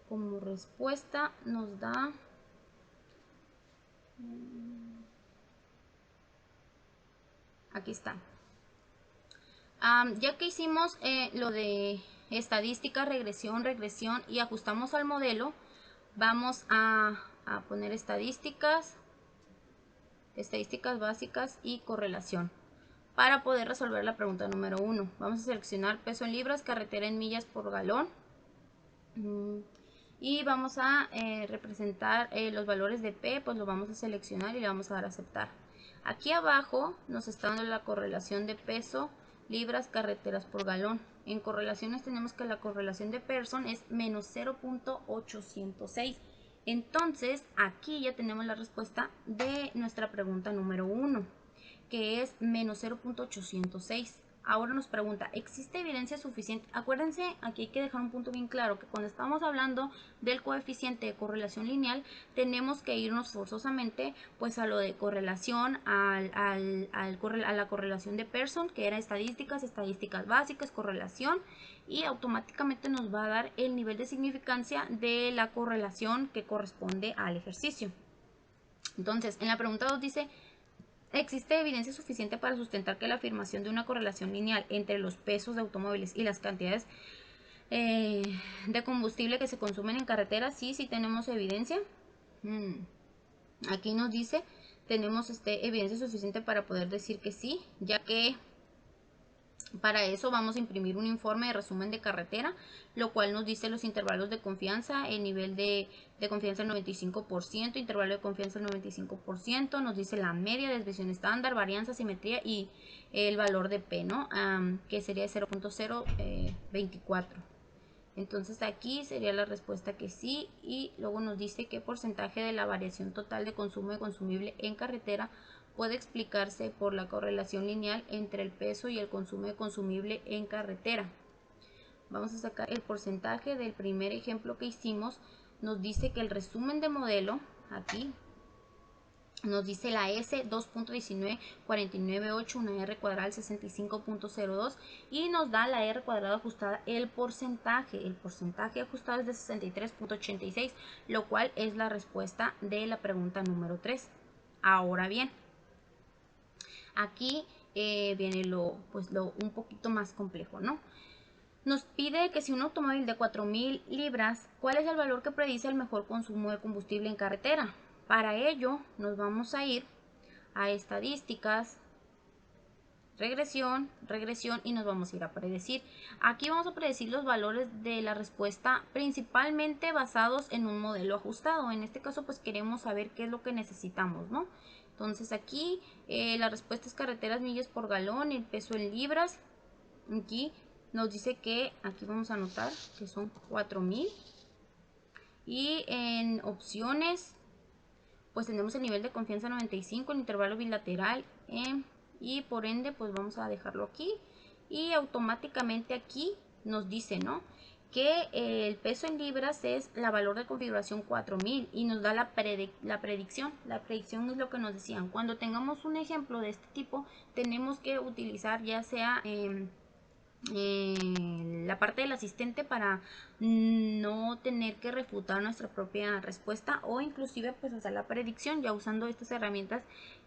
como respuesta, nos da aquí está. Ya que hicimos lo de estadística, regresión y ajustamos al modelo, vamos a poner estadísticas básicas y correlación para poder resolver la pregunta número 1. Vamos a seleccionar peso en libras, carretera en millas por galón y vamos a representar los valores de P, pues lo vamos a seleccionar y le vamos a dar a aceptar. Aquí abajo nos está dando la correlación de peso, libras, carreteras por galón. En correlaciones tenemos que la correlación de Pearson es menos 0.806. Entonces aquí ya tenemos la respuesta de nuestra pregunta número 1, que es menos 0.806. Ahora nos pregunta, ¿existe evidencia suficiente? Acuérdense, aquí hay que dejar un punto bien claro, que cuando estamos hablando del coeficiente de correlación lineal, tenemos que irnos forzosamente pues a lo de correlación, a la correlación de Pearson, que era estadísticas básicas, correlación, y automáticamente nos va a dar el nivel de significancia de la correlación que corresponde al ejercicio. Entonces, en la pregunta 2 dice, ¿existe evidencia suficiente para sustentar que la afirmación de una correlación lineal entre los pesos de automóviles y las cantidades de combustible que se consumen en carretera? Sí tenemos evidencia. Aquí nos dice, tenemos evidencia suficiente para poder decir que sí, ya que para eso vamos a imprimir un informe de resumen de carretera, lo cual nos dice los intervalos de confianza, el nivel de confianza al 95%, intervalo de confianza al 95%, nos dice la media, desviación estándar, varianza, simetría y el valor de P, ¿no? Que sería 0.024. Entonces aquí sería la respuesta que sí, y luego nos dice qué porcentaje de la variación total de consumo de consumible en carretera puede explicarse por la correlación lineal entre el peso y el consumo de consumible en carretera. Vamos a sacar el porcentaje del primer ejemplo que hicimos. Nos dice que el resumen de modelo, aquí nos dice la S 2.19498, una R cuadrada al 65.02 y nos da la R cuadrada ajustada, el porcentaje ajustado es de 63.86, lo cual es la respuesta de la pregunta número 3. Ahora bien, aquí viene lo un poquito más complejo, ¿no? Nos pide que si un automóvil de 4.000 libras, ¿cuál es el valor que predice el mejor consumo de combustible en carretera? Para ello nos vamos a ir a estadísticas, regresión y nos vamos a ir a predecir. Aquí vamos a predecir los valores de la respuesta principalmente basados en un modelo ajustado. En este caso pues queremos saber qué es lo que necesitamos, ¿no? Entonces aquí la respuesta es carreteras, millas por galón, el peso en libras. Aquí nos dice que, aquí vamos a anotar que son 4.000. Y en opciones pues tenemos el nivel de confianza 95, el intervalo bilateral, y por ende pues vamos a dejarlo aquí y automáticamente aquí nos dice, ¿no?, que el peso en libras es la valor de configuración 4000 y nos da la predicción. La predicción es lo que nos decían. Cuando tengamos un ejemplo de este tipo, tenemos que utilizar ya sea la parte del asistente para no tener que refutar nuestra propia respuesta, o inclusive pues hacer la predicción ya usando estas herramientas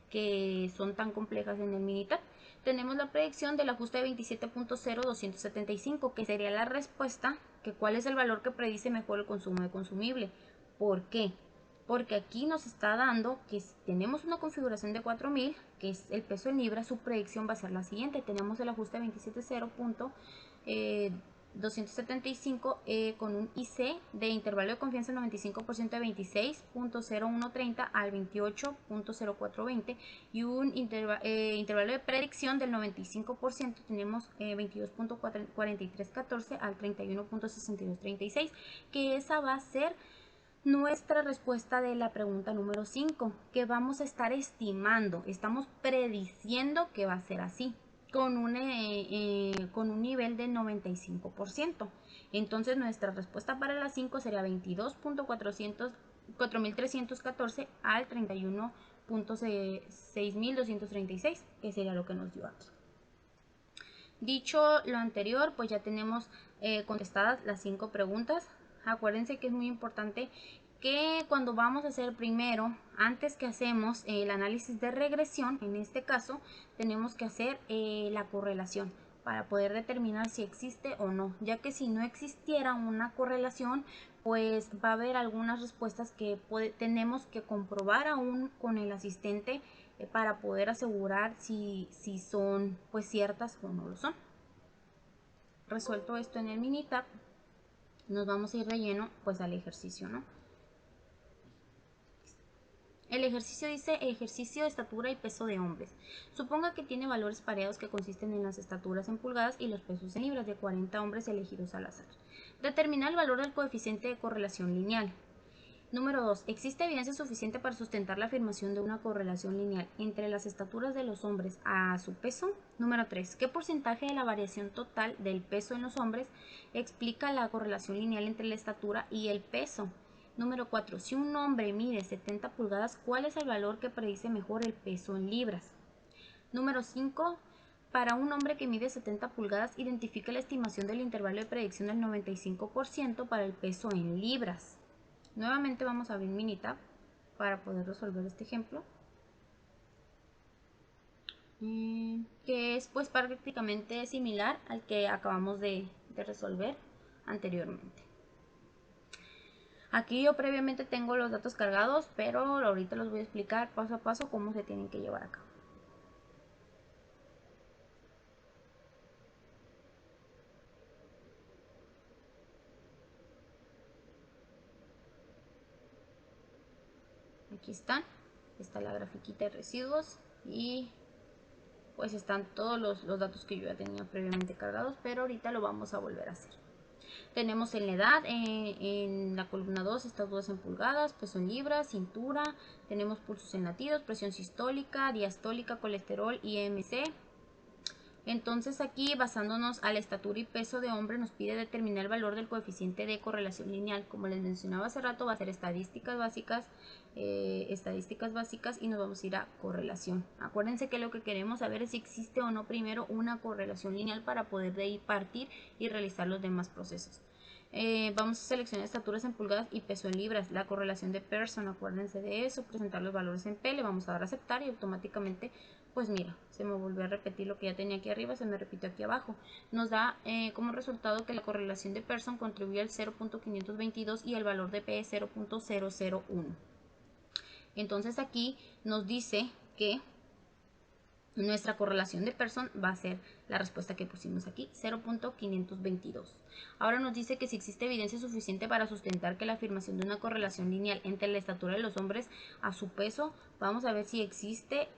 que son tan complejas en el Minitab. Tenemos la predicción del ajuste de 27.0275, que sería la respuesta, que cuál es el valor que predice mejor el consumo de consumible. ¿Por qué? Porque aquí nos está dando que si tenemos una configuración de 4000, que es el peso en libras, su predicción va a ser la siguiente. Tenemos el ajuste de 27.0275 con un IC de intervalo de confianza del 95% de 26.0130 al 28.0420 y un intervalo de predicción del 95%, tenemos 22.4314 al 31.6236, que esa va a ser nuestra respuesta de la pregunta número 5, que vamos a estar estimando, estamos prediciendo que va a ser así, con un nivel de 95%. Entonces nuestra respuesta para la 5 sería 22.4314 al 31.6236, que sería lo que nos dio aquí. Dicho lo anterior, pues ya tenemos contestadas las 5 preguntas. Acuérdense que es muy importante que cuando vamos a hacer primero, antes que hacemos el análisis de regresión, en este caso, tenemos que hacer la correlación para poder determinar si existe o no, ya que si no existiera una correlación, pues va a haber algunas respuestas que tenemos que comprobar aún con el asistente para poder asegurar si son pues ciertas o no lo son. Resuelto esto en el Minitab, nos vamos a ir de lleno pues al ejercicio, ¿no? El ejercicio dice ejercicio de estatura y peso de hombres. Suponga que tiene valores pareados que consisten en las estaturas en pulgadas y los pesos en libras de 40 hombres elegidos al azar. Determinar el valor del coeficiente de correlación lineal. Número 2. ¿Existe evidencia suficiente para sustentar la afirmación de una correlación lineal entre las estaturas de los hombres a su peso? Número 3. ¿Qué porcentaje de la variación total del peso en los hombres explica la correlación lineal entre la estatura y el peso? Número 4. Si un hombre mide 70 pulgadas, ¿cuál es el valor que predice mejor el peso en libras? Número 5. Para un hombre que mide 70 pulgadas, identifica la estimación del intervalo de predicción del 95% para el peso en libras. Nuevamente vamos a abrir Minitab para poder resolver este ejemplo, que es pues prácticamente similar al que acabamos de resolver anteriormente. Aquí yo previamente tengo los datos cargados, pero ahorita los voy a explicar paso a paso cómo se tienen que llevar a cabo. Aquí está la grafiquita de residuos y pues están todos los datos que yo ya tenía previamente cargados, pero ahorita lo vamos a volver a hacer. Tenemos en la edad, en la columna 2, estaturas en pulgadas, peso en libras, cintura, tenemos pulsos en latidos, presión sistólica, diastólica, colesterol, IMC. Entonces aquí, basándonos a la estatura y peso de hombre, nos pide determinar el valor del coeficiente de correlación lineal. Como les mencionaba hace rato, va a ser estadísticas básicas y nos vamos a ir a correlación. Acuérdense que lo que queremos saber es si existe o no primero una correlación lineal para poder de ahí partir y realizar los demás procesos. Vamos a seleccionar estaturas en pulgadas y peso en libras, la correlación de Pearson, acuérdense de eso, presentar los valores en P, le vamos a dar a aceptar y automáticamente, pues mira, se me volvió a repetir lo que ya tenía aquí arriba, se me repitió aquí abajo. Nos da como resultado que la correlación de Pearson contribuye al 0.522 y el valor de P es 0.001. Entonces aquí nos dice que nuestra correlación de Pearson va a ser la respuesta que pusimos aquí, 0.522. Ahora nos dice que si existe evidencia suficiente para sustentar que la afirmación de una correlación lineal entre la estatura de los hombres a su peso, vamos a ver si existe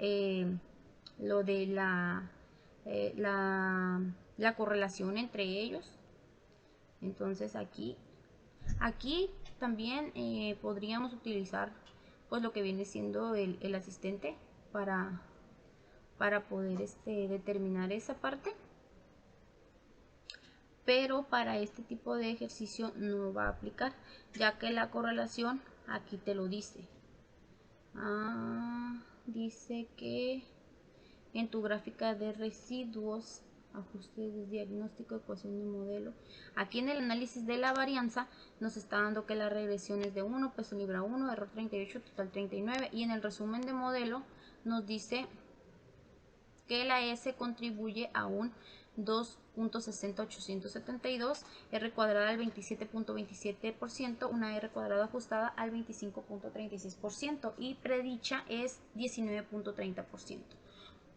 lo de la correlación entre ellos. Entonces aquí también podríamos utilizar pues lo que viene siendo el asistente para poder determinar esa parte, pero para este tipo de ejercicio no va a aplicar, ya que la correlación aquí te lo dice. Dice que en tu gráfica de residuos, ajuste de diagnóstico, ecuación de modelo, aquí en el análisis de la varianza nos está dando que la regresión es de 1, peso libra 1, error 38, total 39, y en el resumen de modelo nos dice que la S contribuye a un 2.60872, R cuadrada al 27.27%, una R cuadrada ajustada al 25.36% y predicha es 19.30%.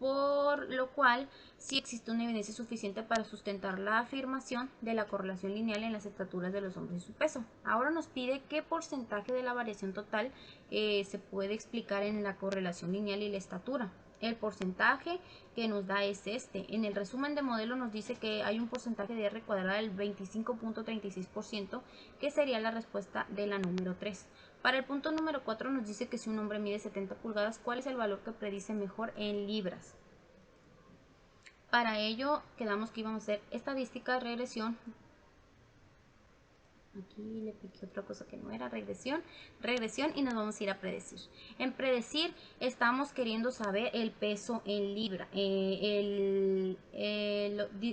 Por lo cual sí existe una evidencia suficiente para sustentar la afirmación de la correlación lineal en las estaturas de los hombres y su peso. Ahora nos pide qué porcentaje de la variación total se puede explicar en la correlación lineal y la estatura. El porcentaje que nos da es este. En el resumen de modelo nos dice que hay un porcentaje de R cuadrada del 25.36%, que sería la respuesta de la número 3. Para el punto número 4 nos dice que si un hombre mide 70 pulgadas, ¿cuál es el valor que predice mejor en libras? Para ello quedamos que íbamos a hacer estadística de regresión. Aquí le piqué otra cosa que no era regresión y nos vamos a ir a predecir. En predecir estamos queriendo saber el peso en libra,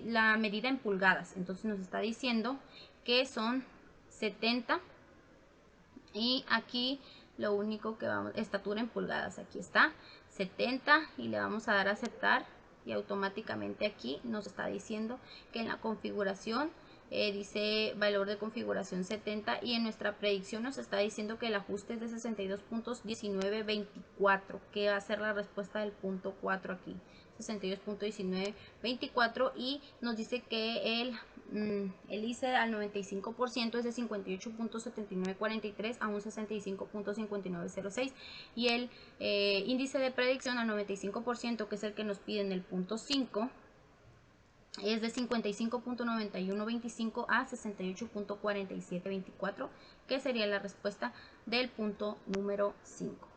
la medida en pulgadas. Entonces nos está diciendo que son 70 y aquí lo único que vamos, estatura en pulgadas, aquí está 70 y le vamos a dar a aceptar y automáticamente aquí nos está diciendo que en la configuración dice valor de configuración 70 y en nuestra predicción nos está diciendo que el ajuste es de 62.1924, que va a ser la respuesta del punto 4 aquí, 62.1924, y nos dice que el ICE al 95% es de 58.7943 a un 65.5906 y el índice de predicción al 95%, que es el que nos pide en el punto 5, es de 55.9125 a 68.4724, que sería la respuesta del punto número 5.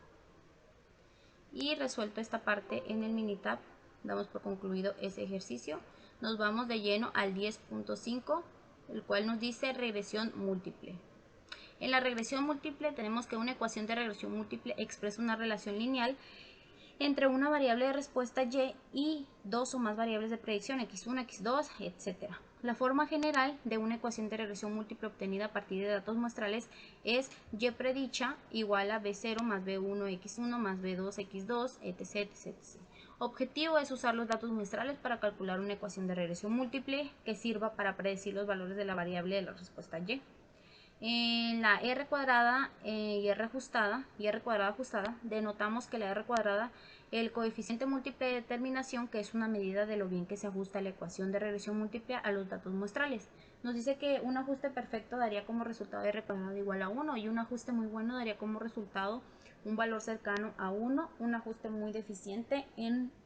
Y resuelto esta parte en el Minitab, damos por concluido ese ejercicio. Nos vamos de lleno al 10.5, el cual nos dice regresión múltiple. En la regresión múltiple tenemos que una ecuación de regresión múltiple expresa una relación lineal entre una variable de respuesta y dos o más variables de predicción, x1, x2, etc. La forma general de una ecuación de regresión múltiple obtenida a partir de datos muestrales es y predicha igual a b0 más b1 x1 más b2 x2, etc, etc. Objetivo es usar los datos muestrales para calcular una ecuación de regresión múltiple que sirva para predecir los valores de la variable de la respuesta y. En la R cuadrada y R cuadrada ajustada, denotamos que la R cuadrada, el coeficiente múltiple de determinación, que es una medida de lo bien que se ajusta la ecuación de regresión múltiple a los datos muestrales. Nos dice que un ajuste perfecto daría como resultado R cuadrada igual a 1 y un ajuste muy bueno daría como resultado un valor cercano a 1. Un ajuste muy deficiente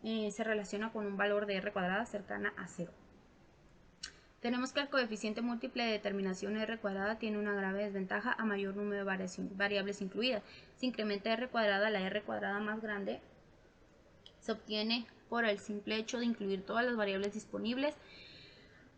se relaciona con un valor de R cuadrada cercana a 0. Tenemos que el coeficiente múltiple de determinación R cuadrada tiene una grave desventaja a mayor número de variables incluidas. Si incrementa R cuadrada, la R cuadrada más grande se obtiene por el simple hecho de incluir todas las variables disponibles,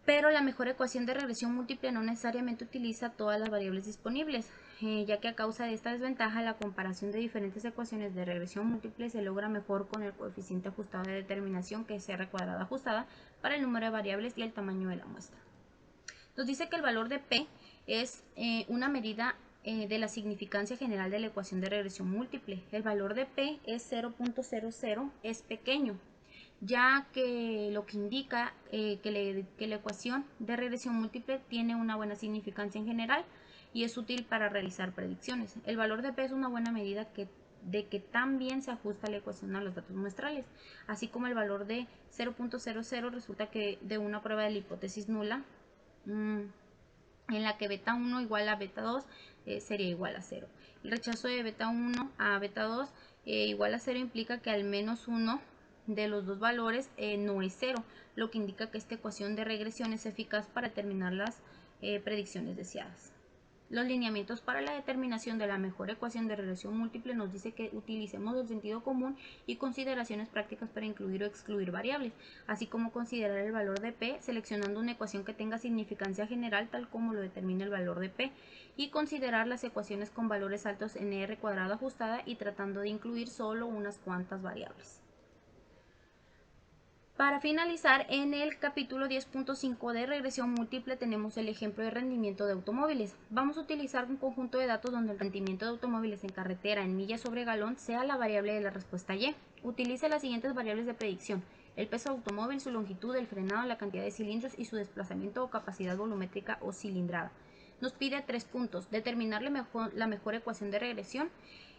pero la mejor ecuación de regresión múltiple no necesariamente utiliza todas las variables disponibles, ya que a causa de esta desventaja la comparación de diferentes ecuaciones de regresión múltiple se logra mejor con el coeficiente ajustado de determinación, que es R cuadrada ajustada, para el número de variables y el tamaño de la muestra. Nos dice que el valor de P es una medida de la significancia general de la ecuación de regresión múltiple. El valor de P es 0.00, es pequeño, ya que lo que indica que la ecuación de regresión múltiple tiene una buena significancia en general y es útil para realizar predicciones. El valor de P es una buena medida de que tan bien se ajusta la ecuación a los datos muestrales, así como el valor de 0.00 resulta que de una prueba de la hipótesis nula, en la que beta 1 igual a beta 2 sería igual a 0. El rechazo de beta 1 a beta 2 igual a 0 implica que al menos uno de los dos valores no es 0, lo que indica que esta ecuación de regresión es eficaz para determinar las predicciones deseadas. Los lineamientos para la determinación de la mejor ecuación de regresión múltiple nos dice que utilicemos el sentido común y consideraciones prácticas para incluir o excluir variables, así como considerar el valor de P seleccionando una ecuación que tenga significancia general tal como lo determina el valor de P, y considerar las ecuaciones con valores altos en R cuadrada ajustada y tratando de incluir solo unas cuantas variables. Para finalizar, en el capítulo 10.5 de regresión múltiple tenemos el ejemplo de rendimiento de automóviles. Vamos a utilizar un conjunto de datos donde el rendimiento de automóviles en carretera en millas sobre galón sea la variable de la respuesta Y. Utilice las siguientes variables de predicción: el peso del automóvil, su longitud, el frenado, la cantidad de cilindros y su desplazamiento o capacidad volumétrica o cilindrada. Nos pide 3 puntos: determinar la mejor ecuación de regresión.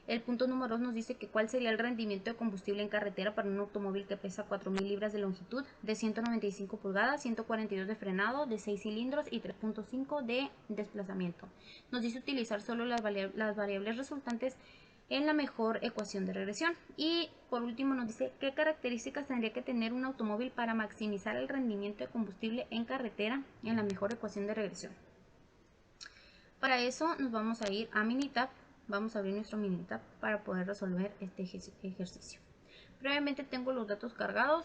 El punto número 2 nos dice que cuál sería el rendimiento de combustible en carretera para un automóvil que pesa 4.000 libras de longitud, de 195 pulgadas, 142 de frenado, de 6 cilindros y 3.5 de desplazamiento. Nos dice utilizar solo las variables resultantes en la mejor ecuación de regresión. Y por último nos dice qué características tendría que tener un automóvil para maximizar el rendimiento de combustible en carretera en la mejor ecuación de regresión. Para eso nos vamos a ir a Minitab, vamos a abrir nuestro Minitab para poder resolver este ejercicio. Previamente tengo los datos cargados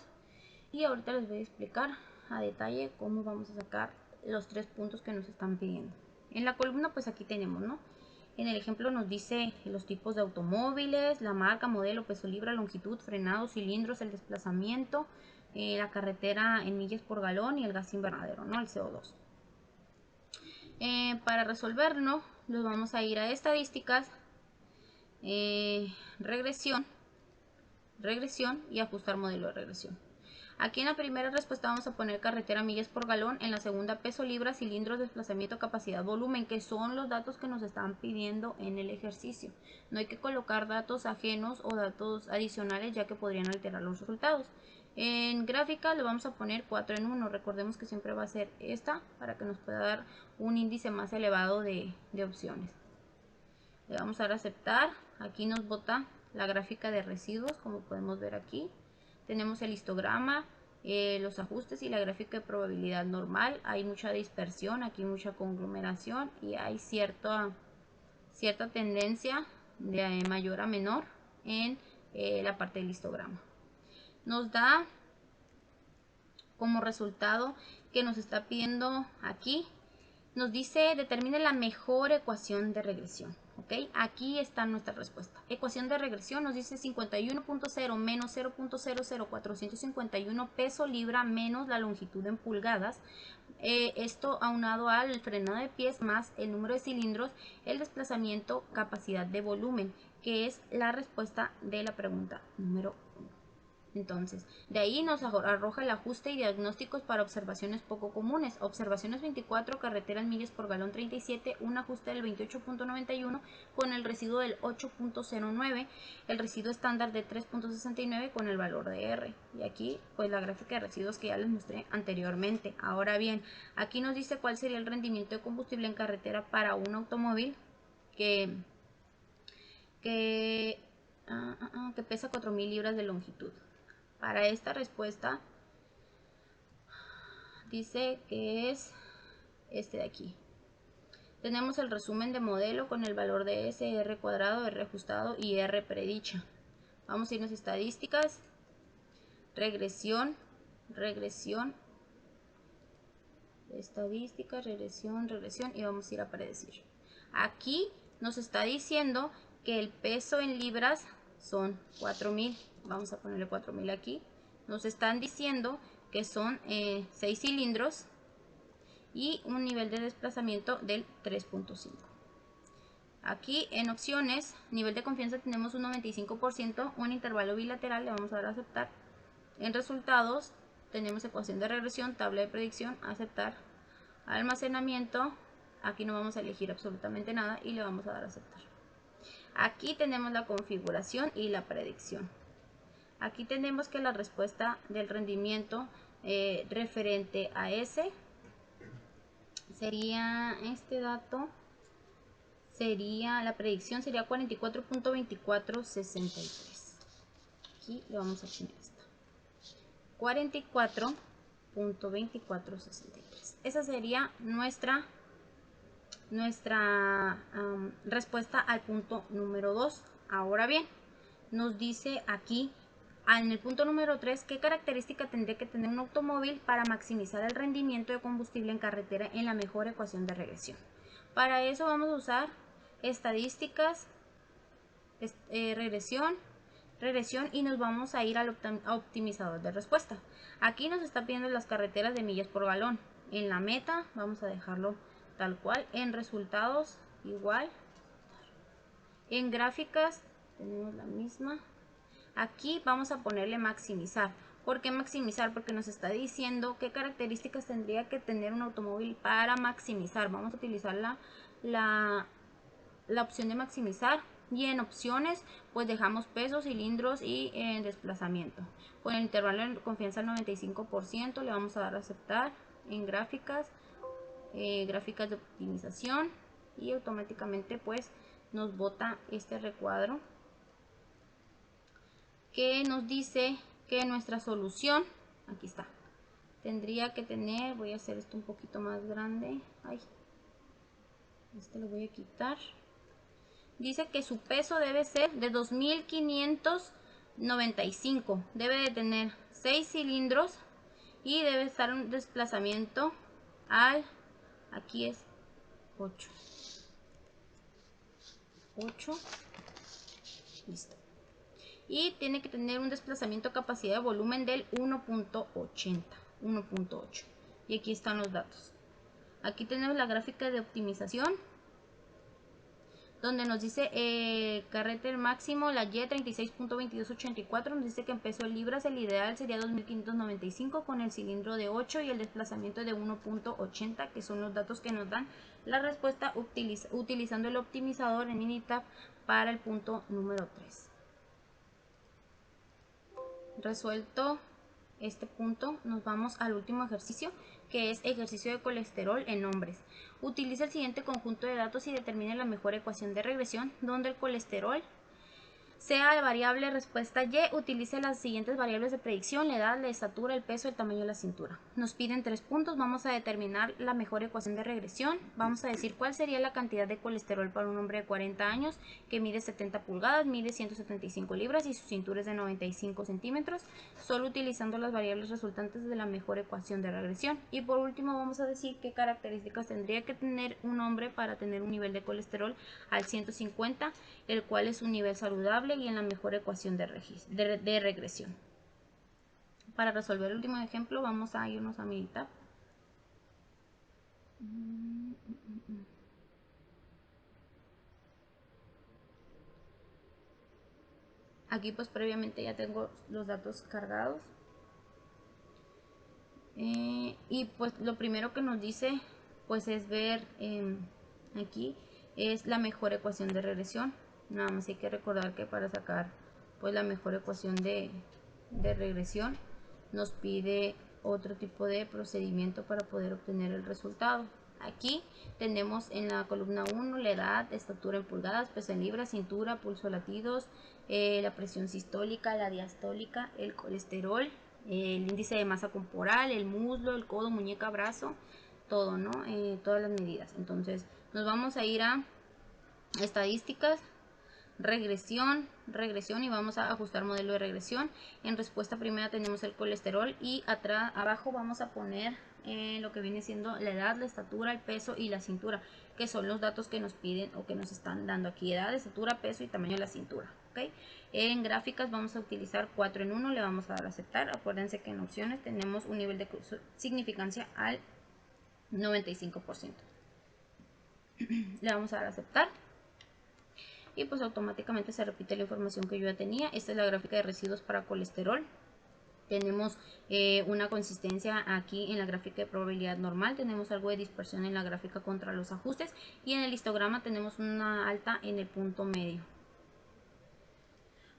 y ahorita les voy a explicar a detalle cómo vamos a sacar los 3 puntos que nos están pidiendo. En la columna pues aquí tenemos, ¿no? En el ejemplo nos dice los tipos de automóviles, la marca, modelo, peso libra, longitud, frenado, cilindros, el desplazamiento, la carretera en millas por galón y el gas invernadero, ¿no? El CO2. Para resolverlo, nos vamos a ir a estadísticas, regresión y ajustar modelo de regresión. Aquí en la primera respuesta vamos a poner carretera, millas por galón, en la segunda peso, libras, cilindros, desplazamiento, capacidad, volumen, que son los datos que nos están pidiendo en el ejercicio. No hay que colocar datos ajenos o datos adicionales, ya que podrían alterar los resultados. En gráfica le vamos a poner 4 en 1, recordemos que siempre va a ser esta para que nos pueda dar un índice más elevado de opciones. Le vamos a dar a aceptar, aquí nos bota la gráfica de residuos, como podemos ver aquí. Tenemos el histograma, los ajustes y la gráfica de probabilidad normal. Hay mucha dispersión, aquí mucha conglomeración y hay cierta tendencia de mayor a menor en la parte del histograma. Nos da como resultado que nos está pidiendo aquí, nos dice determine la mejor ecuación de regresión. ¿Okay? Aquí está nuestra respuesta. Ecuación de regresión nos dice 51.0 menos 0.00451 peso libra menos la longitud en pulgadas. Esto aunado al frenado de pies más el número de cilindros, el desplazamiento, capacidad de volumen, que es la respuesta de la pregunta número 1. Entonces, de ahí nos arroja el ajuste y diagnósticos para observaciones poco comunes. Observaciones 24, carretera en millas por galón 37, un ajuste del 28.91 con el residuo del 8.09, el residuo estándar de 3.69 con el valor de R. Y aquí, pues la gráfica de residuos que ya les mostré anteriormente. Ahora bien, aquí nos dice cuál sería el rendimiento de combustible en carretera para un automóvil que pesa 4.000 libras de longitud. Para esta respuesta dice que es este de aquí. Tenemos el resumen de modelo con el valor de S, R cuadrado, R ajustado y R predicha. Vamos a irnos a estadísticas, regresión, estadísticas, regresión y vamos a ir a predecir. Aquí nos está diciendo que el peso en libras son 4.000. Vamos a ponerle 4.000 aquí. Nos están diciendo que son 6 cilindros y un nivel de desplazamiento del 3.5. Aquí en opciones, nivel de confianza tenemos un 95%, un intervalo bilateral, le vamos a dar a aceptar. En resultados tenemos ecuación de regresión, tabla de predicción, aceptar. Almacenamiento, aquí no vamos a elegir absolutamente nada y le vamos a dar a aceptar. Aquí tenemos la configuración y la predicción. Aquí tenemos que la respuesta del rendimiento referente a S sería este dato, sería la predicción sería 44.2463. Aquí le vamos a poner esto, 44.2463. Esa sería nuestra respuesta al punto número 2. Ahora bien, nos dice aquí en el punto número 3 qué característica tendría que tener un automóvil para maximizar el rendimiento de combustible en carretera en la mejor ecuación de regresión. Para eso vamos a usar estadísticas, regresión y nos vamos a ir al optimizador de respuesta. Aquí nos está pidiendo las carreteras de millas por galón. En la meta vamos a dejarlo tal cual. En resultados igual. En gráficas tenemos la misma. Aquí vamos a ponerle maximizar. ¿Por qué maximizar? Porque nos está diciendo qué características tendría que tener un automóvil para maximizar. Vamos a utilizar la opción de maximizar. Y en opciones pues dejamos pesos, cilindros y desplazamiento. Con el intervalo de confianza al 95% le vamos a dar a aceptar. En gráficas, gráficas de optimización, y automáticamente pues nos bota este recuadro que nos dice que nuestra solución, aquí está, tendría que tener, voy a hacer esto un poquito más grande, ay, este lo voy a quitar. Dice que su peso debe ser de 2595, debe de tener 6 cilindros y debe estar un desplazamiento al, aquí es 8, listo. Y tiene que tener un desplazamiento capacidad de volumen del 1.8. Y aquí están los datos. Aquí tenemos la gráfica de optimización, donde nos dice carrete máximo, la Y 36.2284, nos dice que en peso en libras el ideal sería 2595 con el cilindro de 8 y el desplazamiento de 1.80, que son los datos que nos dan la respuesta utilizando el optimizador en Minitab para el punto número 3. Resuelto este punto, nos vamos al último ejercicio, que es ejercicio de colesterol en hombres. Utiliza el siguiente conjunto de datos y determine la mejor ecuación de regresión, donde el colesterol sea de variable respuesta Y. Utilice las siguientes variables de predicción: la edad, la estatura, el peso, el tamaño de la cintura. Nos piden 3 puntos. Vamos a determinar la mejor ecuación de regresión. Vamos a decir cuál sería la cantidad de colesterol para un hombre de 40 años que mide 70 pulgadas, mide 175 libras y su cintura es de 95 centímetros, solo utilizando las variables resultantes de la mejor ecuación de regresión. Y por último vamos a decir qué características tendría que tener un hombre para tener un nivel de colesterol al 150, el cual es un nivel saludable y en la mejor ecuación de regresión. Para resolver el último ejemplo vamos a irnos a Minitab. Aquí pues previamente ya tengo los datos cargados. Y pues lo primero que nos dice pues es ver aquí es la mejor ecuación de regresión. Nada más hay que recordar que para sacar pues la mejor ecuación de regresión nos pide otro tipo de procedimiento para poder obtener el resultado. Aquí tenemos en la columna 1 la edad, estatura en pulgadas, peso en libras, cintura, pulso, latidos, la presión sistólica, la diastólica, el colesterol, el índice de masa corporal, el muslo, el codo, muñeca, brazo, todo, ¿no? Todas las medidas. Entonces nos vamos a ir a estadísticas, regresión y vamos a ajustar modelo de regresión. En respuesta primera tenemos el colesterol y abajo vamos a poner lo que viene siendo la edad, la estatura, el peso y la cintura, que son los datos que nos piden o que nos están dando aquí: edad, estatura, peso y tamaño de la cintura. ¿Okay? En gráficas vamos a utilizar 4 en 1, le vamos a dar a aceptar. Acuérdense que en opciones tenemos un nivel de significancia al 95%. Le vamos a dar a aceptar. Y pues automáticamente se repite la información que yo ya tenía. Esta es la gráfica de residuos para colesterol. Tenemos una consistencia aquí en la gráfica de probabilidad normal, tenemos algo de dispersión en la gráfica contra los ajustes y en el histograma tenemos una alta en el punto medio.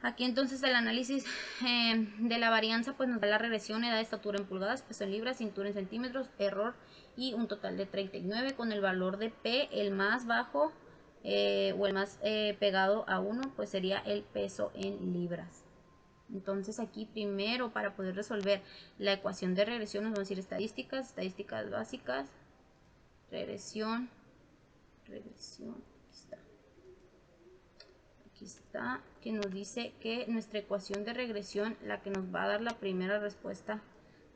Aquí entonces el análisis de la varianza pues nos da la regresión: edad, estatura en pulgadas, peso en libras, cintura en centímetros, error y un total de 39, con el valor de P el más bajo o el más pegado a 1 pues sería el peso en libras. Entonces aquí primero, para poder resolver la ecuación de regresión, nos vamos a ir estadísticas, estadísticas básicas, regresión, aquí está, que nos dice que nuestra ecuación de regresión, la que nos va a dar la primera respuesta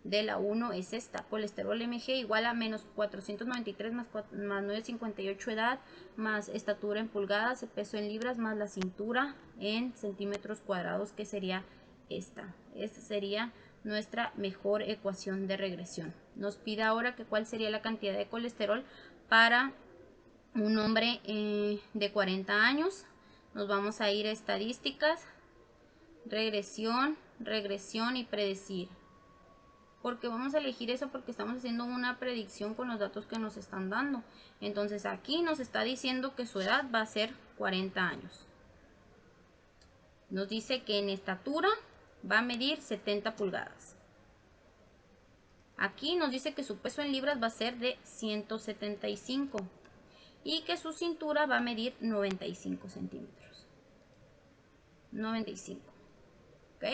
de la 1 es esta: colesterol Mg igual a menos 493 más 958 edad, más estatura en pulgadas, peso en libras, más la cintura en centímetros cuadrados, que sería esta sería nuestra mejor ecuación de regresión. Nos pide ahora que cuál sería la cantidad de colesterol para un hombre de 40 años. Nos vamos a ir a estadísticas, regresión y predecir. Porque vamos a elegir eso porque estamos haciendo una predicción con los datos que nos están dando. Entonces aquí nos está diciendo que su edad va a ser 40 años. Nos dice que en estatura va a medir 70 pulgadas. Aquí nos dice que su peso en libras va a ser de 175. y que su cintura va a medir 95 centímetros. 95. ¿Ok?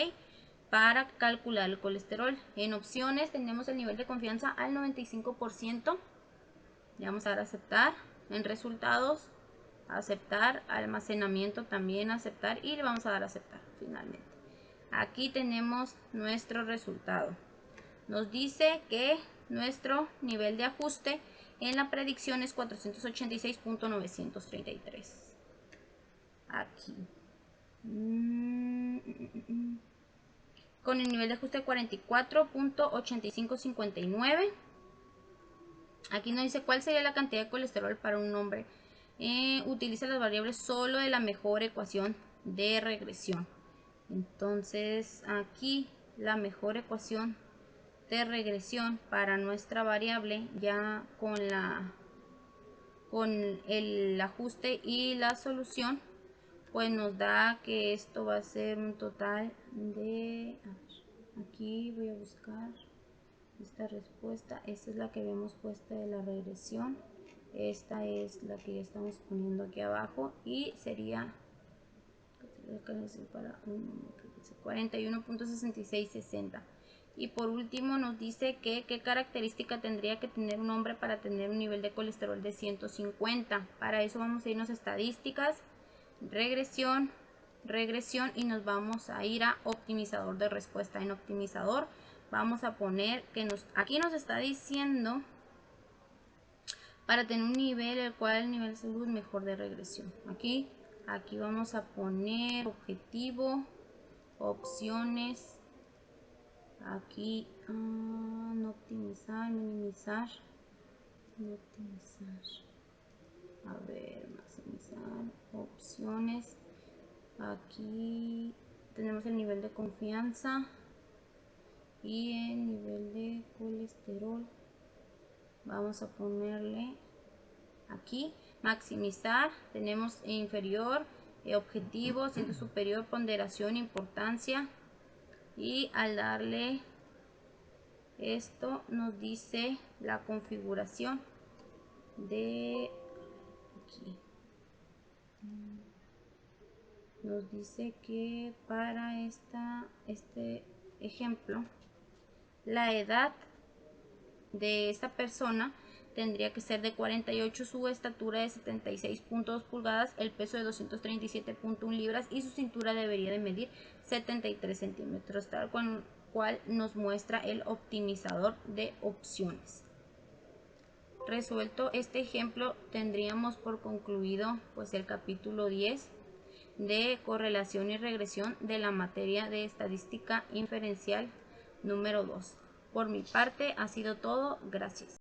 Para calcular el colesterol. En opciones tenemos el nivel de confianza al 95%. Le vamos a dar a aceptar. En resultados, aceptar. Almacenamiento también aceptar. Y le vamos a dar a aceptar finalmente. Aquí tenemos nuestro resultado. Nos dice que nuestro nivel de ajuste en la predicción es 486.933. Aquí. Con el nivel de ajuste 44.8559. Aquí nos dice cuál sería la cantidad de colesterol para un hombre. Utiliza las variables solo de la mejor ecuación de regresión. Entonces aquí la mejor ecuación de regresión para nuestra variable ya con el ajuste y la solución, pues nos da que esto va a ser un total de, a ver, aquí voy a buscar esta respuesta. Esta es la que vemos puesta de la regresión, esta es la que ya estamos poniendo aquí abajo y sería 41.6660. Y por último nos dice que qué característica tendría que tener un hombre para tener un nivel de colesterol de 150. Para eso vamos a irnos a estadísticas, regresión, y nos vamos a ir a optimizador de respuesta. En optimizador vamos a poner que aquí nos está diciendo para tener un nivel el cual el nivel de salud mejor de regresión. Aquí vamos a poner objetivo, opciones, aquí no optimizar, minimizar, no optimizar, a ver, maximizar, opciones, aquí tenemos el nivel de confianza y el nivel de colesterol, vamos a ponerle aquí maximizar, tenemos inferior, objetivo, siendo superior, ponderación, importancia, y al darle esto nos dice la configuración de aquí, nos dice que para este ejemplo la edad de esta persona tendría que ser de 48, su estatura de 76.2 pulgadas, el peso de 237.1 libras y su cintura debería de medir 73 centímetros, tal cual nos muestra el optimizador de opciones. Resuelto este ejemplo, tendríamos por concluido pues el capítulo 10 de correlación y regresión de la materia de estadística inferencial número 2. Por mi parte ha sido todo, gracias.